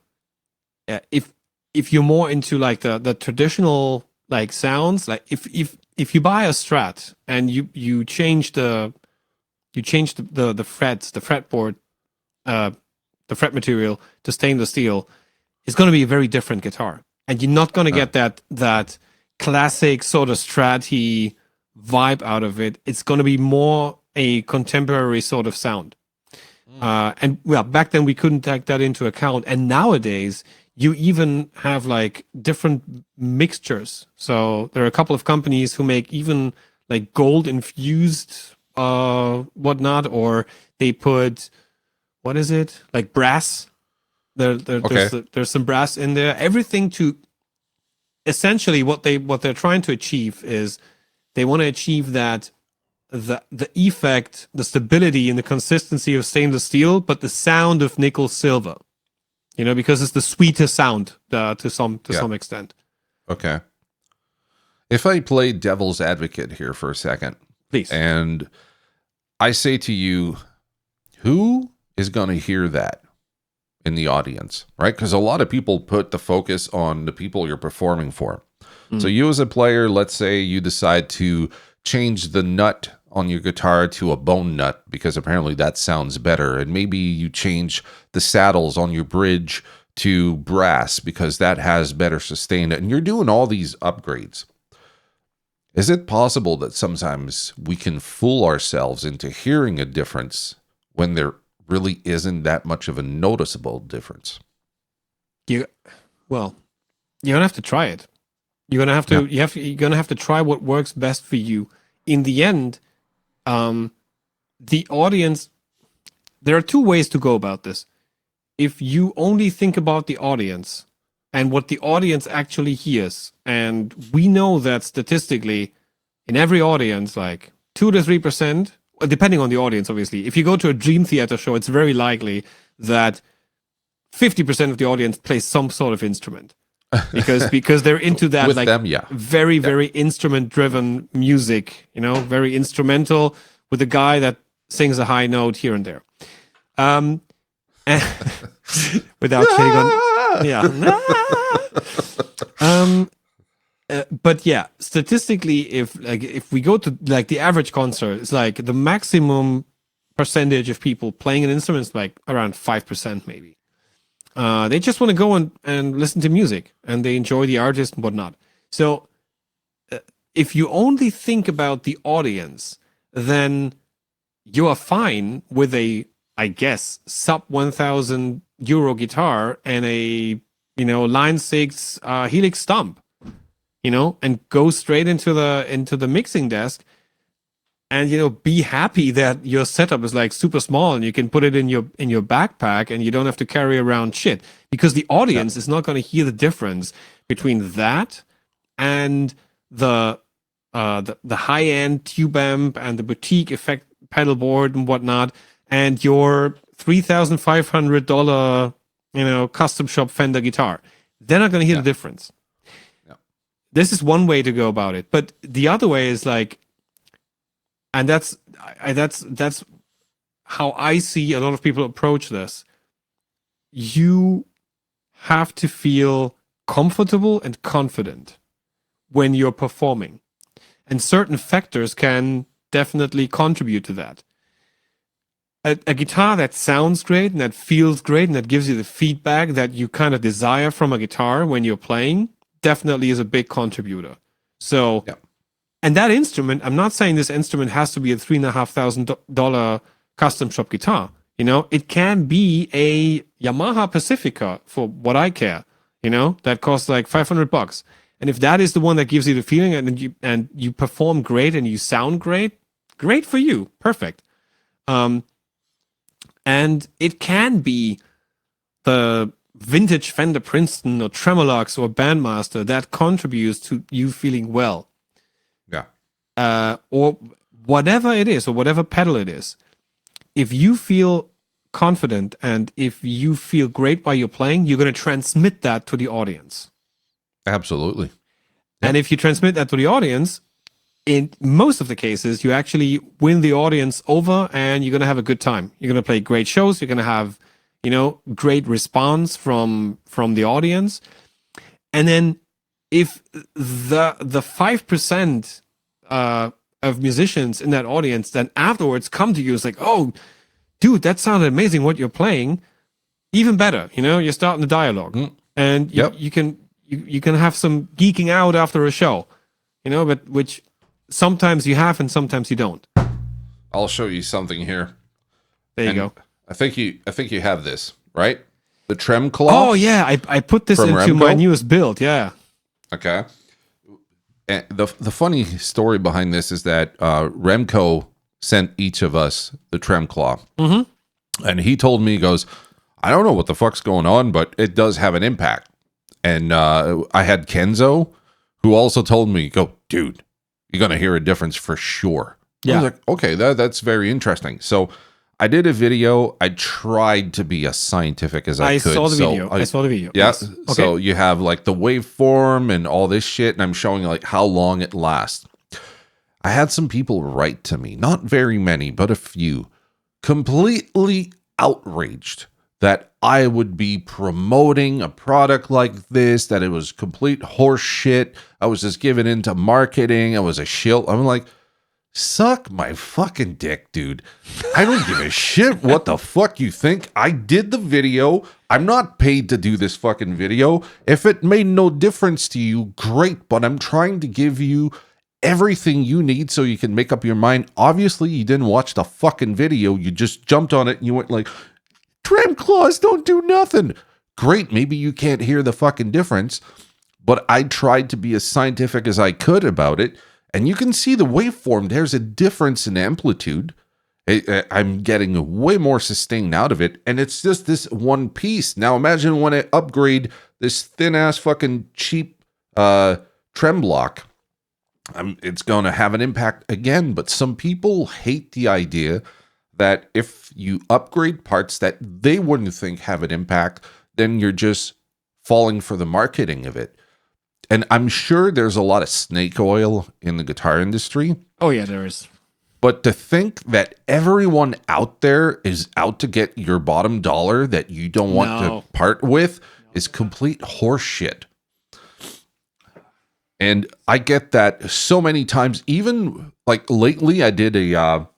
if you're more into like the traditional like sounds, like if you buy a Strat and you change the frets, the fretboard, the fret material to stainless steel, it's going to be a very different guitar, and you're not going to get that classic sort of Strat-y vibe out of it. It's going to be more a contemporary sort of sound. And back then we couldn't take that into account, and nowadays you even have like different mixtures. So there are a couple of companies who make even like gold infused whatnot, or they put, what is it, like brass. There's some brass in there. Everything to essentially what they're trying to achieve is they want to achieve that the effect, the stability and the consistency of stainless steel, but the sound of nickel silver. Because it's the sweeter sound to some extent. Okay. If I play devil's advocate here for a second, Please. and I say to you, who is going to hear that in the audience, right? Because a lot of people put the focus on the people you're performing for. So you as a player, let's say you decide to change the nut on your guitar to a bone nut because apparently that sounds better. And maybe you change the saddles on your bridge to brass because that has better sustain. And you're doing all these upgrades. Is it possible that sometimes we can fool ourselves into hearing a difference when there really isn't that much of a noticeable difference? You're gonna have to try it. You're gonna have to. You're gonna have to try what works best for you. In the end, the audience. There are two ways to go about this. If you only think about the audience and what the audience actually hears, and we know that statistically, in every audience, like 2 to 3%, depending on the audience, obviously. If you go to a Dream Theater show, it's very likely that 50% of the audience plays some sort of instrument. because they're into that With like them, yeah. very instrument driven music, very instrumental with a guy that sings a high note here and there. Without shitting on but yeah, statistically, if we go to like the average concert, it's like the maximum percentage of people playing an instrument is like around 5% maybe. They just want to go and listen to music and they enjoy the artist and whatnot. So if you only think about the audience, then you are fine with a, I guess, sub €1,000 guitar and a, Line 6 Helix Stomp, and go straight into the mixing desk and be happy that your setup is like super small and you can put it in your backpack and you don't have to carry around shit, because the audience is not going to hear the difference between that and the high end tube amp and the boutique effect pedal board and whatnot and your $3,500 custom shop Fender guitar. They're not going to hear the difference. This is one way to go about it, but the other way is like, and that's how I see a lot of people approach this. You have to feel comfortable and confident when you're performing, and certain factors can definitely contribute to that. A guitar that sounds great and that feels great and that gives you the feedback that you kind of desire from a guitar when you're playing definitely is a big contributor. So, and that instrument, I'm not saying this instrument has to be a $3,500 custom shop guitar. It can be a Yamaha Pacifica for what I care, that costs like $500. And if that is the one that gives you the feeling and you perform great and you sound great, great for you. Perfect. And it can be the vintage Fender Princeton or Tremolux or Bandmaster that contributes to you feeling well. Yeah. Or whatever it is, or whatever pedal it is. If you feel confident and if you feel great while you're playing, you're going to transmit that to the audience. Absolutely. And if you transmit that to the audience, in most of the cases, you actually win the audience over and you're going to have a good time. You're going to play great shows. You're going to have, great response from the audience. And then if the 5% of musicians in that audience then afterwards come to you, it's like, oh, dude, that sounded amazing what you're playing. Even better, you're starting the dialogue. And you can have some geeking out after a show, but which sometimes you have and sometimes you don't. I'll show you something here. There you go. I think you have this, right? The Trem Claw. Oh yeah, I put this into Remco? my newest build. Yeah. Okay. And the funny story behind this is that Remco sent each of us the Trem Claw. Mm-hmm. And he told me, he goes, I don't know what the fuck's going on, but it does have an impact. And I had Kenzo, who also told me, go, dude, you're going to hear a difference for sure. Yeah. I was like, okay, that's very interesting. So I did a video. I tried to be as scientific as I could. Saw the video. I saw the video. Yeah. Yes. Okay. So you have like the waveform and all this shit, and I'm showing like how long it lasts. I had some people write to me, not very many, but a few, completely outraged that I would be promoting a product like this, that it was complete horse shit. I was just giving into marketing. I was a shill. I'm like, suck my fucking dick, dude. I don't give a shit what the fuck you think. I did the video. I'm not paid to do this fucking video. If it made no difference to you, great, but I'm trying to give you everything you need so you can make up your mind. Obviously, you didn't watch the fucking video. You just jumped on it and you went like, Trem claws don't do nothing. Great, maybe you can't hear the fucking difference, but I tried to be as scientific as I could about it. And you can see the waveform. There's a difference in amplitude. I'm getting way more sustain out of it. And it's just this one piece. Now imagine when I upgrade this thin ass fucking cheap trem block. It's going to have an impact again. But some people hate the idea that if you upgrade parts that they wouldn't think have an impact, then you're just falling for the marketing of it. And I'm sure there's a lot of snake oil in the guitar industry. Oh yeah, there is. But to think that everyone out there is out to get your bottom dollar that you don't want to part with is complete horseshit. And I get that so many times. Even like lately, I did a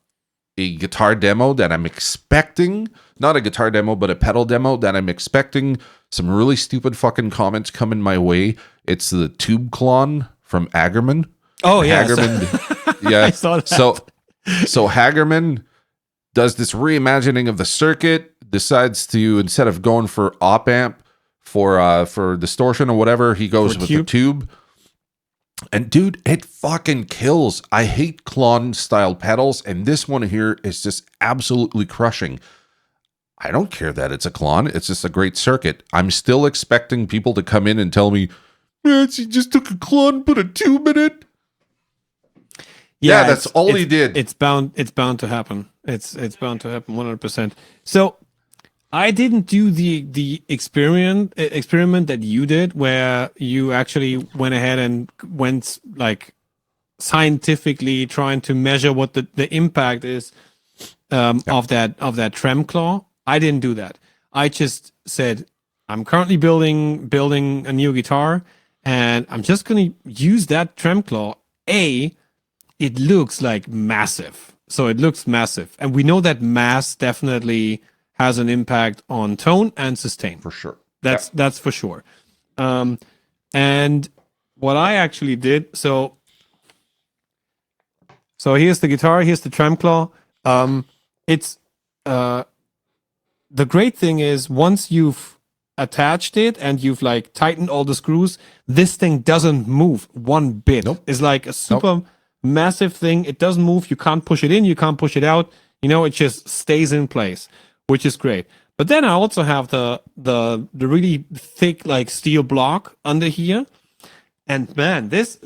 guitar demo that I'm expecting, not a guitar demo, but a pedal demo that I'm expecting some really stupid fucking comments coming my way. It's the Tube Clone from Hagerman. Oh, yeah. Hagerman, yeah. I saw that. So Hagerman does this reimagining of the circuit, decides to, instead of going for op amp for distortion or whatever, he goes with the tube. And dude, it fucking kills. I hate clone style pedals, and this one here is just absolutely crushing. I don't care that it's a clone. It's just a great circuit. I'm still expecting people to come in and tell me, man, he just took a clone, put a tube in it. Yeah, that's all he did. It's bound to happen. It's bound to happen 100%. So I didn't do the experiment that you did, where you actually went ahead and went like scientifically trying to measure what the impact is of that trem claw. I didn't do that. I just said, I'm currently building a new guitar, and I'm just going to use that trem claw. It looks like massive. So it looks massive. And we know that mass definitely has an impact on tone and sustain. For sure. That's for sure. And what I actually did, so here's the guitar, here's the trem claw. It's the great thing is, once you've attached it and you've like tightened all the screws, this thing doesn't move one bit. Nope. It's like a super massive thing. It doesn't move. You can't push it in, you can't push it out. You know, it just stays in place, which is great. But then I also have the really thick like steel block under here. And man, this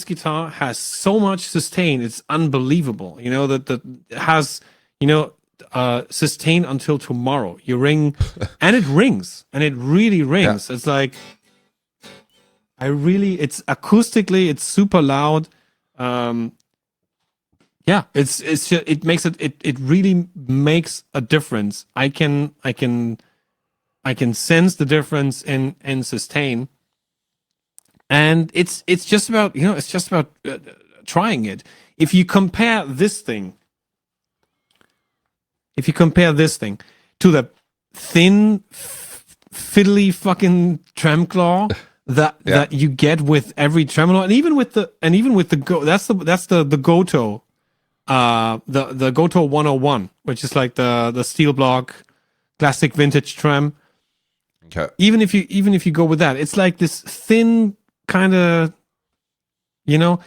guitar has so much sustain. It's unbelievable. You know, that has, you know, sustain until tomorrow. You ring and it rings, and it really rings. Yeah. It's like, it's acoustically, it's super loud. Yeah, it makes it really makes a difference. I can sense the difference in sustain. And it's just about, you know, it's just about trying it. If you compare this thing to the thin, fiddly fucking trem claw that you get with every tremolo, and even with the Go, that's the Goto, the Goto 101, which is like the steel block classic vintage trem. Okay. Even if you go with that, it's like this thin kind of, you know,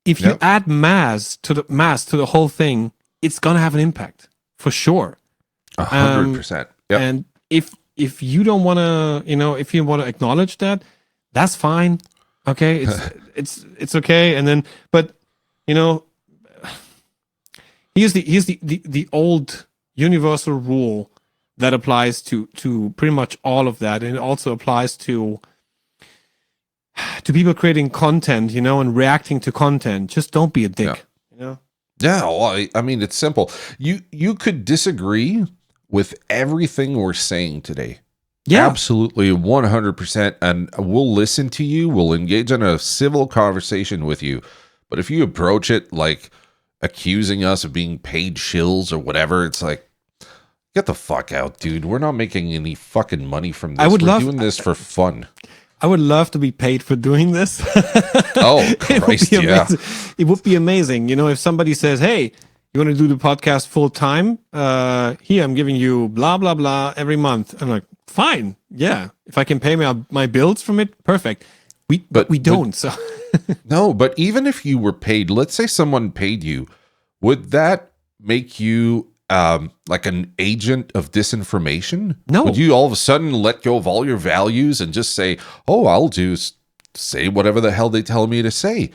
if you add mass to the whole thing, it's gonna have an impact for sure. 100%. And if you don't want to, you know, if you want to acknowledge that, that's fine. Okay, it's okay. And then, but you know, here's the old universal rule that applies to pretty much all of that, and it also applies to people creating content, and reacting to content. Just don't be a dick, Yeah, well, I mean, it's simple. You could disagree with everything we're saying today. Yeah, absolutely, 100%, and we'll listen to you. We'll engage in a civil conversation with you. But if you approach it like accusing us of being paid shills or whatever, it's like, get the fuck out, dude. We're not making any fucking money from this. We're doing this for fun. I would love to be paid for doing this. Oh, Christ, yeah. It would be amazing. If somebody says, hey, you want to do the podcast full time? Here, I'm giving you blah, blah, blah every month. I'm like, fine. Yeah. If I can pay my bills from it, perfect. But we don't. So no, but even if you were paid, let's say someone paid you, would that make you like an agent of disinformation? No. Would you all of a sudden let go of all your values and just say, oh, I'll say whatever the hell they tell me to say?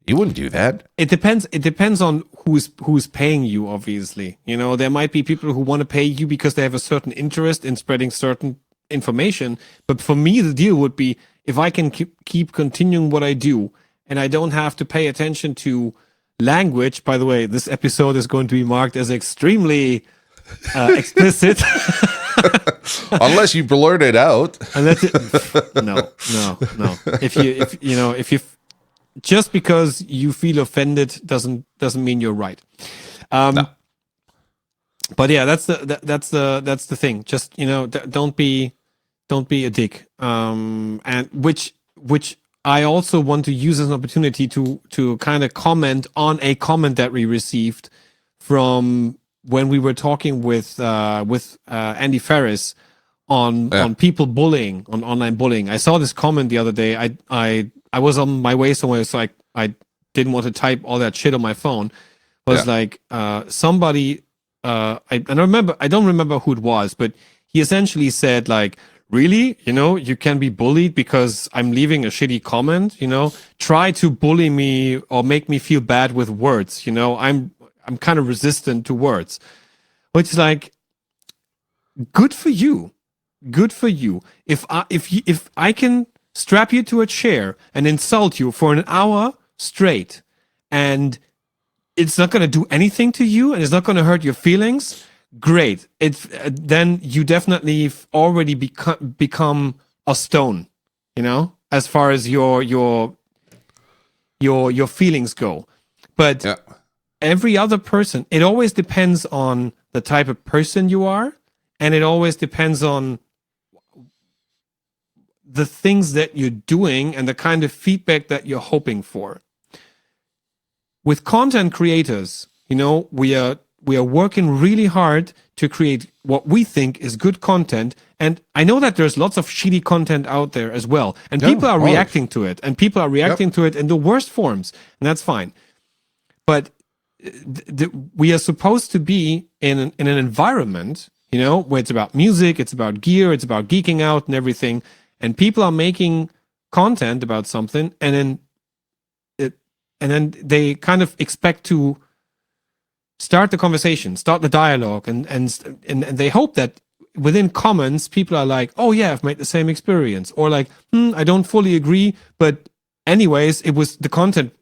You wouldn't do that. It depends on who's paying you, obviously. There might be people who want to pay you because they have a certain interest in spreading certain information. But for me, the deal would be, if I can keep continuing what I do and I don't have to pay attention to language. By the way, this episode is going to be marked as extremely explicit. Unless you blurt it out. No. If you just because you feel offended doesn't mean you're right. No. But yeah, that's the thing. Just don't be a dick. And which I also want to use as an opportunity to kind of comment on a comment that we received from when we were talking with Andy Ferris on people bullying, on online bullying. I saw this comment the other day. I was on my way somewhere, so I didn't want to type all that shit on my phone. It was like somebody I don't remember who it was, but he essentially said like, really, you can be bullied because I'm leaving a shitty comment, try to bully me or make me feel bad with words. I'm kind of resistant to words, which is like, good for you. If I can strap you to a chair and insult you for an hour straight, and it's not going to do anything to you and it's not going to hurt your feelings, great. Then you definitely already become a stone, as far as your feelings go. But every other person, it always depends on the type of person you are, and it always depends on the things that you're doing and the kind of feedback that you're hoping for. With content creators, we are working really hard to create what we think is good content. And I know that there's lots of shitty content out there as well. And people are reacting to it. And people are reacting to it in the worst forms. And that's fine. But we are supposed to be in an environment, where it's about music, it's about gear, it's about geeking out and everything. And people are making content about something, and then they kind of expect to start the conversation, start the dialogue, and they hope that within comments, people are like, oh yeah, I've made the same experience, or like, I don't fully agree, but anyways, it was the content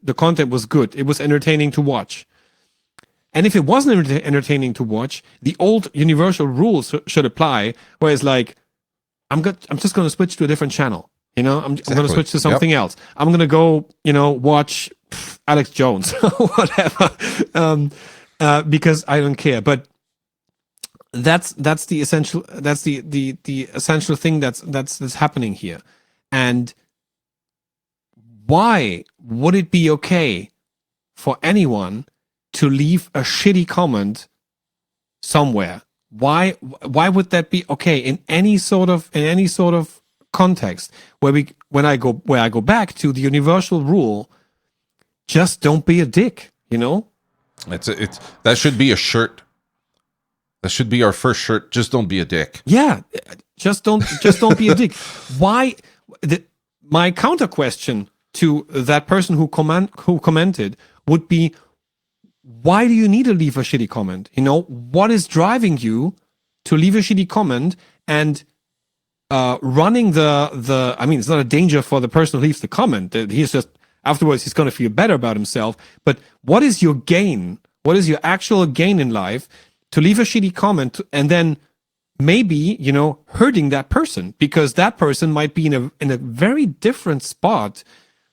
was good. It was entertaining to watch. And if it wasn't entertaining to watch, the old universal rules should apply, where it's like, I'm just going to switch to a different channel. I'm going to switch to something else. I'm going to go, watch Alex Jones or whatever, because I don't care. But that's the essential. That's the essential thing that's happening here. And why would it be okay for anyone to leave a shitty comment somewhere? Why would that be okay in any sort of context where I go back to the universal rule? Just don't be a dick, That should be a shirt. That should be our first shirt. Just don't be a dick. Yeah, just don't be a dick. Why? My counter question to that person who commented would be, why do you need to leave a shitty comment? You know, what is driving you to leave a shitty comment? And running the I mean, it's not a danger for the person who leaves the comment. He's just, afterwards, he's going to feel better about himself. But what is your gain? What is your actual gain in life to leave a shitty comment and then maybe, you know, hurting that person? Because that person might be in a very different spot,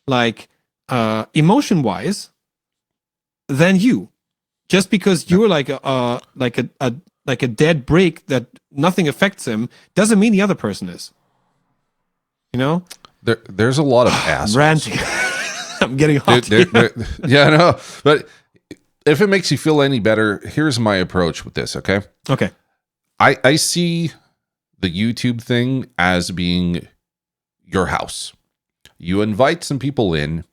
like emotion-wise, than you. Just because you're like a dead brick that nothing affects him doesn't mean the other person is. You know? There's a lot of assholes. Ranting. I'm getting hot. Yeah, I know. But if it makes you feel any better, here's my approach with this, okay? Okay. I see the YouTube thing as being your house. You invite some people in.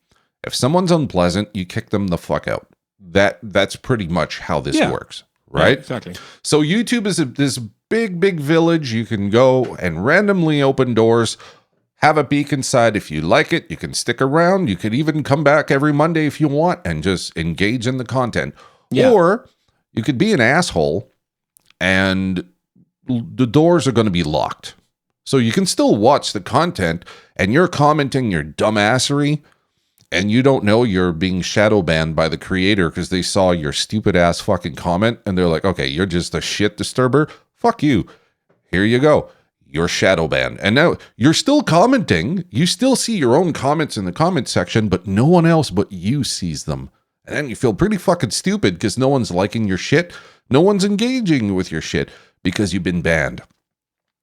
If someone's unpleasant, you kick them the fuck out. That's pretty much how this works, right? Yeah, exactly. So YouTube is this big village. You can go and randomly open doors, have a peek inside. If you like it, you can stick around. You could even come back every Monday if you want and just engage in the content. Yeah. Or you could be an asshole and the doors are going to be locked. So you can still watch the content and you're commenting your dumbassery and you don't know you're being shadow banned by the creator because they saw your stupid ass fucking comment and they're like, okay, you're just a shit disturber. Fuck you. Here you go. You're shadow banned. And now you're still commenting. You still see your own comments in the comment section, but no one else but you sees them. And then you feel pretty fucking stupid because no one's liking your shit. No one's engaging with your shit because you've been banned.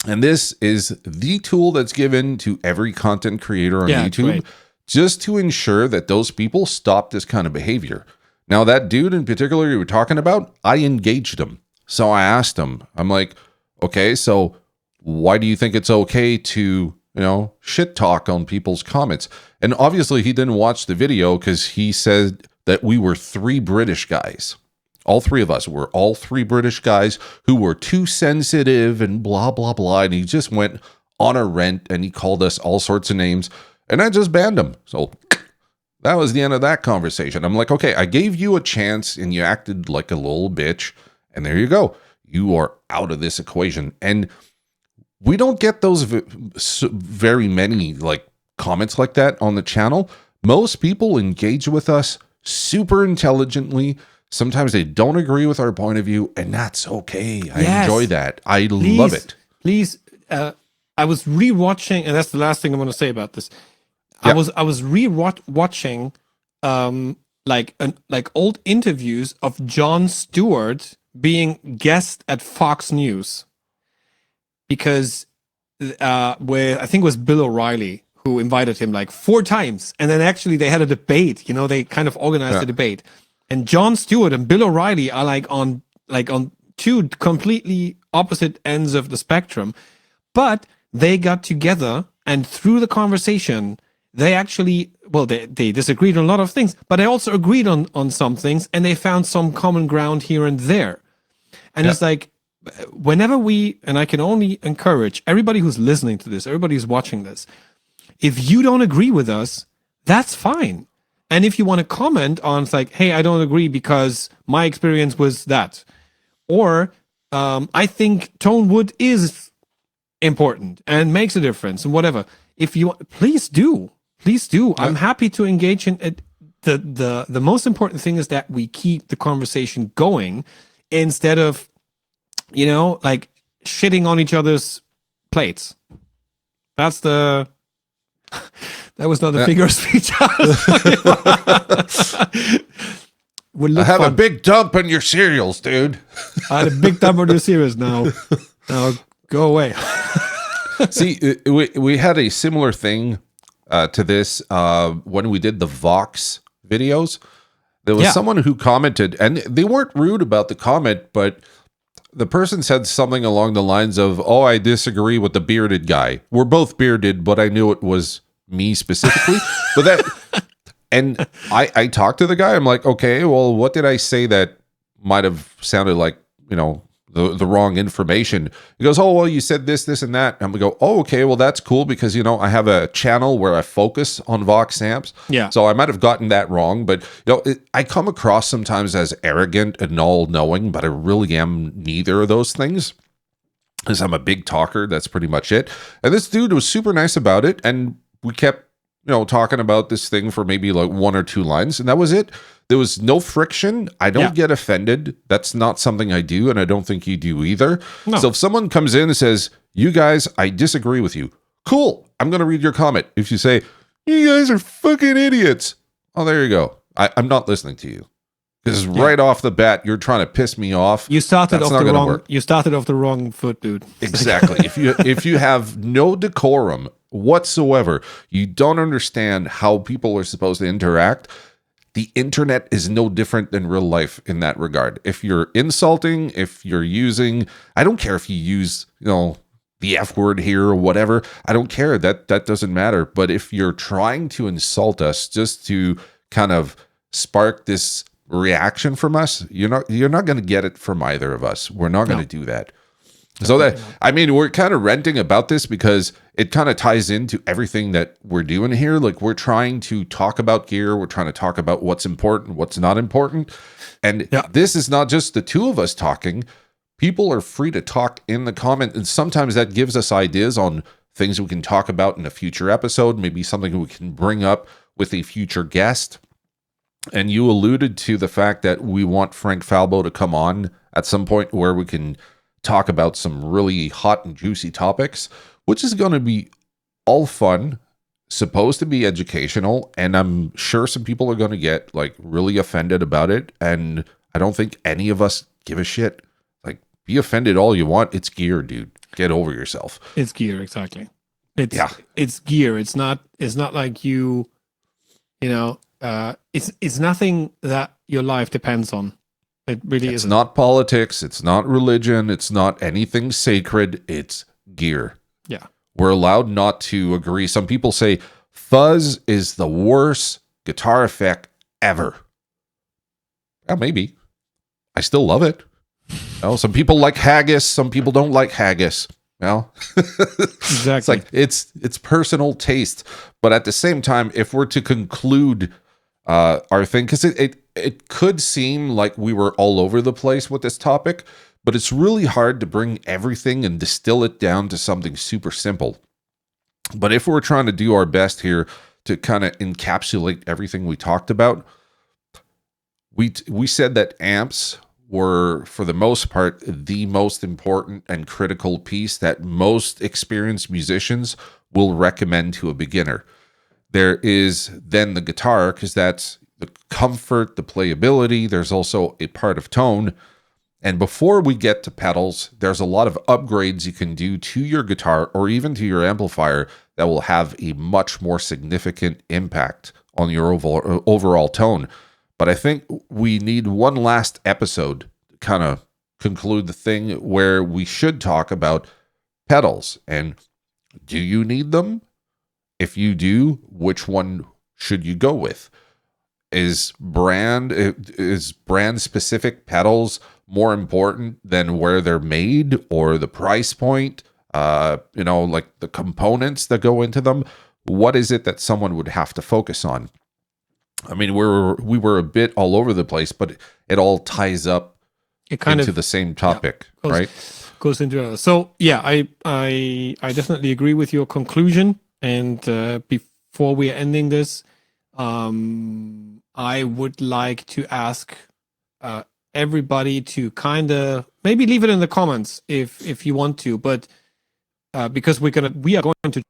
And this is the tool that's given to every content creator on YouTube. Right. Just to ensure that those people stop this kind of behavior. Now, that dude in particular you were talking about, I engaged him. So I asked him, I'm like, okay, so why do you think it's okay to, you know, shit talk on people's comments? And obviously he didn't watch the video because he said that we were 3 British guys. All 3 of us were all 3 British guys who were too sensitive and blah, blah, blah. And he just went on a rant and he called us all sorts of names. And I just banned him. So that was the end of that conversation. I'm like, okay, I gave you a chance and you acted like a little bitch. And there you go. You are out of this equation. And we don't get those very many like comments like that on the channel. Most people engage with us super intelligently. Sometimes they don't agree with our point of view. And that's okay. I enjoy that. I love it. Please. I was rewatching, and that's the last thing I'm going to say about this. Yep. I was rewatching like old interviews of Jon Stewart being guest at Fox News, because where I think it was Bill O'Reilly who invited him like 4 times, and then actually they had a debate. You know, they kind of organized a debate, and Jon Stewart and Bill O'Reilly are like on 2 completely opposite ends of the spectrum, but they got together, and through the conversation, they actually, well, they disagreed on a lot of things, but they also agreed on some things, and they found some common ground here and there. And it's like, whenever and I can only encourage everybody who's listening to this, everybody who's watching this, if you don't agree with us, that's fine. And if you want to comment on, it's like, hey, I don't agree because my experience was that. Or I think tone wood is important and makes a difference and whatever. If you please do. I'm happy to engage in it. The most important thing is that we keep the conversation going instead of, you know, like shitting on each other's plates. That's that was not the figure of speech. I have a big dump in your cereals, dude. I had a big dump in your cereals now. Now go away. See, we had a similar thing to this when we did the Vox videos. There was someone who commented, and they weren't rude about the comment, but the person said something along the lines of, oh, I disagree with the bearded guy. We're both bearded, but I knew it was me specifically. But that, and I talked to the guy. I'm like, okay, well, what did I say that might have sounded like, you know, the wrong information. He goes, oh, well, you said this, and that. And we go, oh, okay, well, that's cool because, I have a channel where I focus on Vox amps. Yeah. So I might have gotten that wrong, but, I come across sometimes as arrogant and all-knowing, but I really am neither of those things because I'm a big talker. That's pretty much it. And this dude was super nice about it, and we kept, talking about this thing for maybe like 1 or 2 lines, and that was it. There was no friction. I don't get offended. That's not something I do, and I don't think you do either. No. So if someone comes in and says, you guys, I disagree with you, cool. I'm going to read your comment. If you say, you guys are fucking idiots, oh, there you go. I'm not listening to you. Because right off the bat, you're trying to piss me off. You started That's off not the gonna wrong. work. You started off the wrong foot, dude. Exactly. if you have no decorum whatsoever, you don't understand how people are supposed to interact. The internet is no different than real life in that regard. If you're insulting, if you're using, I don't care if you use, the F word here or whatever. I don't care. That doesn't matter. But if you're trying to insult us just to kind of spark this reaction from us, you're not going to get it from either of us. We're not going to do that. So we're kind of ranting about this because it kind of ties into everything that we're doing here. Like, we're trying to talk about gear. We're trying to talk about what's important, what's not important. And this is not just the two of us talking. People are free to talk in the comment. And sometimes that gives us ideas on things we can talk about in a future episode, maybe something we can bring up with a future guest. And you alluded to the fact that we want Frank Falbo to come on at some point where we can talk about some really hot and juicy topics, which is going to be all fun, supposed to be educational, and I'm sure some people are going to get like really offended about it, and I don't think any of us give a shit. Like, be offended all you want. It's gear, dude. Get over yourself. It's gear, exactly. It's gear. It's not like it's nothing that your life depends on. It really isn't. It's not politics. It's not religion. It's not anything sacred. It's gear. Yeah. We're allowed not to agree. Some people say fuzz is the worst guitar effect ever. Yeah, maybe. I still love it. Some people like haggis. Some people don't like haggis. Exactly. It's personal taste. But at the same time, if we're to conclude our thing, because it could seem like we were all over the place with this topic, but it's really hard to bring everything and distill it down to something super simple. But if we're trying to do our best here to kind of encapsulate everything we talked about, we said that amps were, for the most part, the most important and critical piece that most experienced musicians will recommend to a beginner. There is then the guitar, because that's the comfort, the playability. There's also a part of tone. And before we get to pedals, there's a lot of upgrades you can do to your guitar or even to your amplifier that will have a much more significant impact on your overall tone. But I think we need one last episode to kind of conclude the thing where we should talk about pedals. And do you need them? If you do, which one should you go with? Is brand specific pedals more important than where they're made or the price point? Like the components that go into them. What is it that someone would have to focus on? I mean, we were a bit all over the place, but it all ties up into the same topic, right? Goes into so yeah. I definitely agree with your conclusion. And before we are ending this, I would like to ask everybody to kind of maybe leave it in the comments if you want to, but because we are going to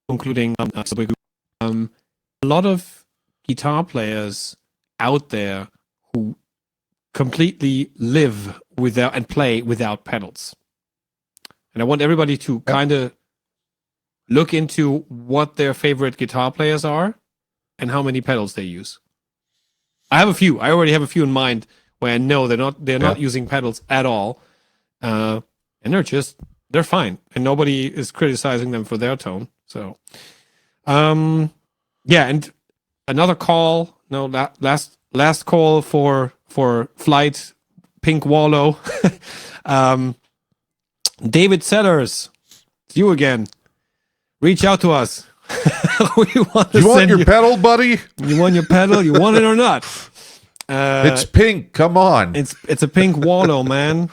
concluding a lot of guitar players out there who completely live without and play without pedals. And I want everybody to kind of look into what their favorite guitar players are and how many pedals they use. I have a few. I already have a few in mind where I know they're not using pedals at all. And they're fine. And nobody is criticizing them for their tone. So and another call. No, last call for flight Pink Wallow. David Sellers, it's you again. Reach out to us. We want to You want send your pedal, buddy? You want your pedal? You want it or not? It's pink. Come on. It's a pink Wallow, man.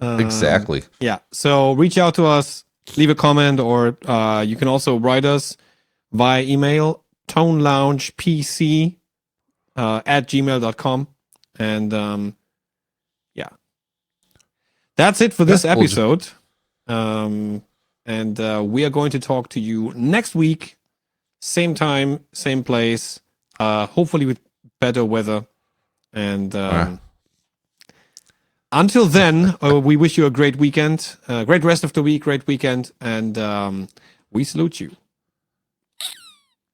Exactly. Yeah. So reach out to us, leave a comment, or you can also write us via email, toneloungepc at gmail.com. And yeah. That's it for this episode. And we are going to talk to you next week, same time, same place, hopefully with better weather. And until then, we wish you a great weekend, great rest of the week, great weekend, and we salute you.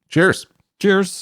Cheers. Cheers.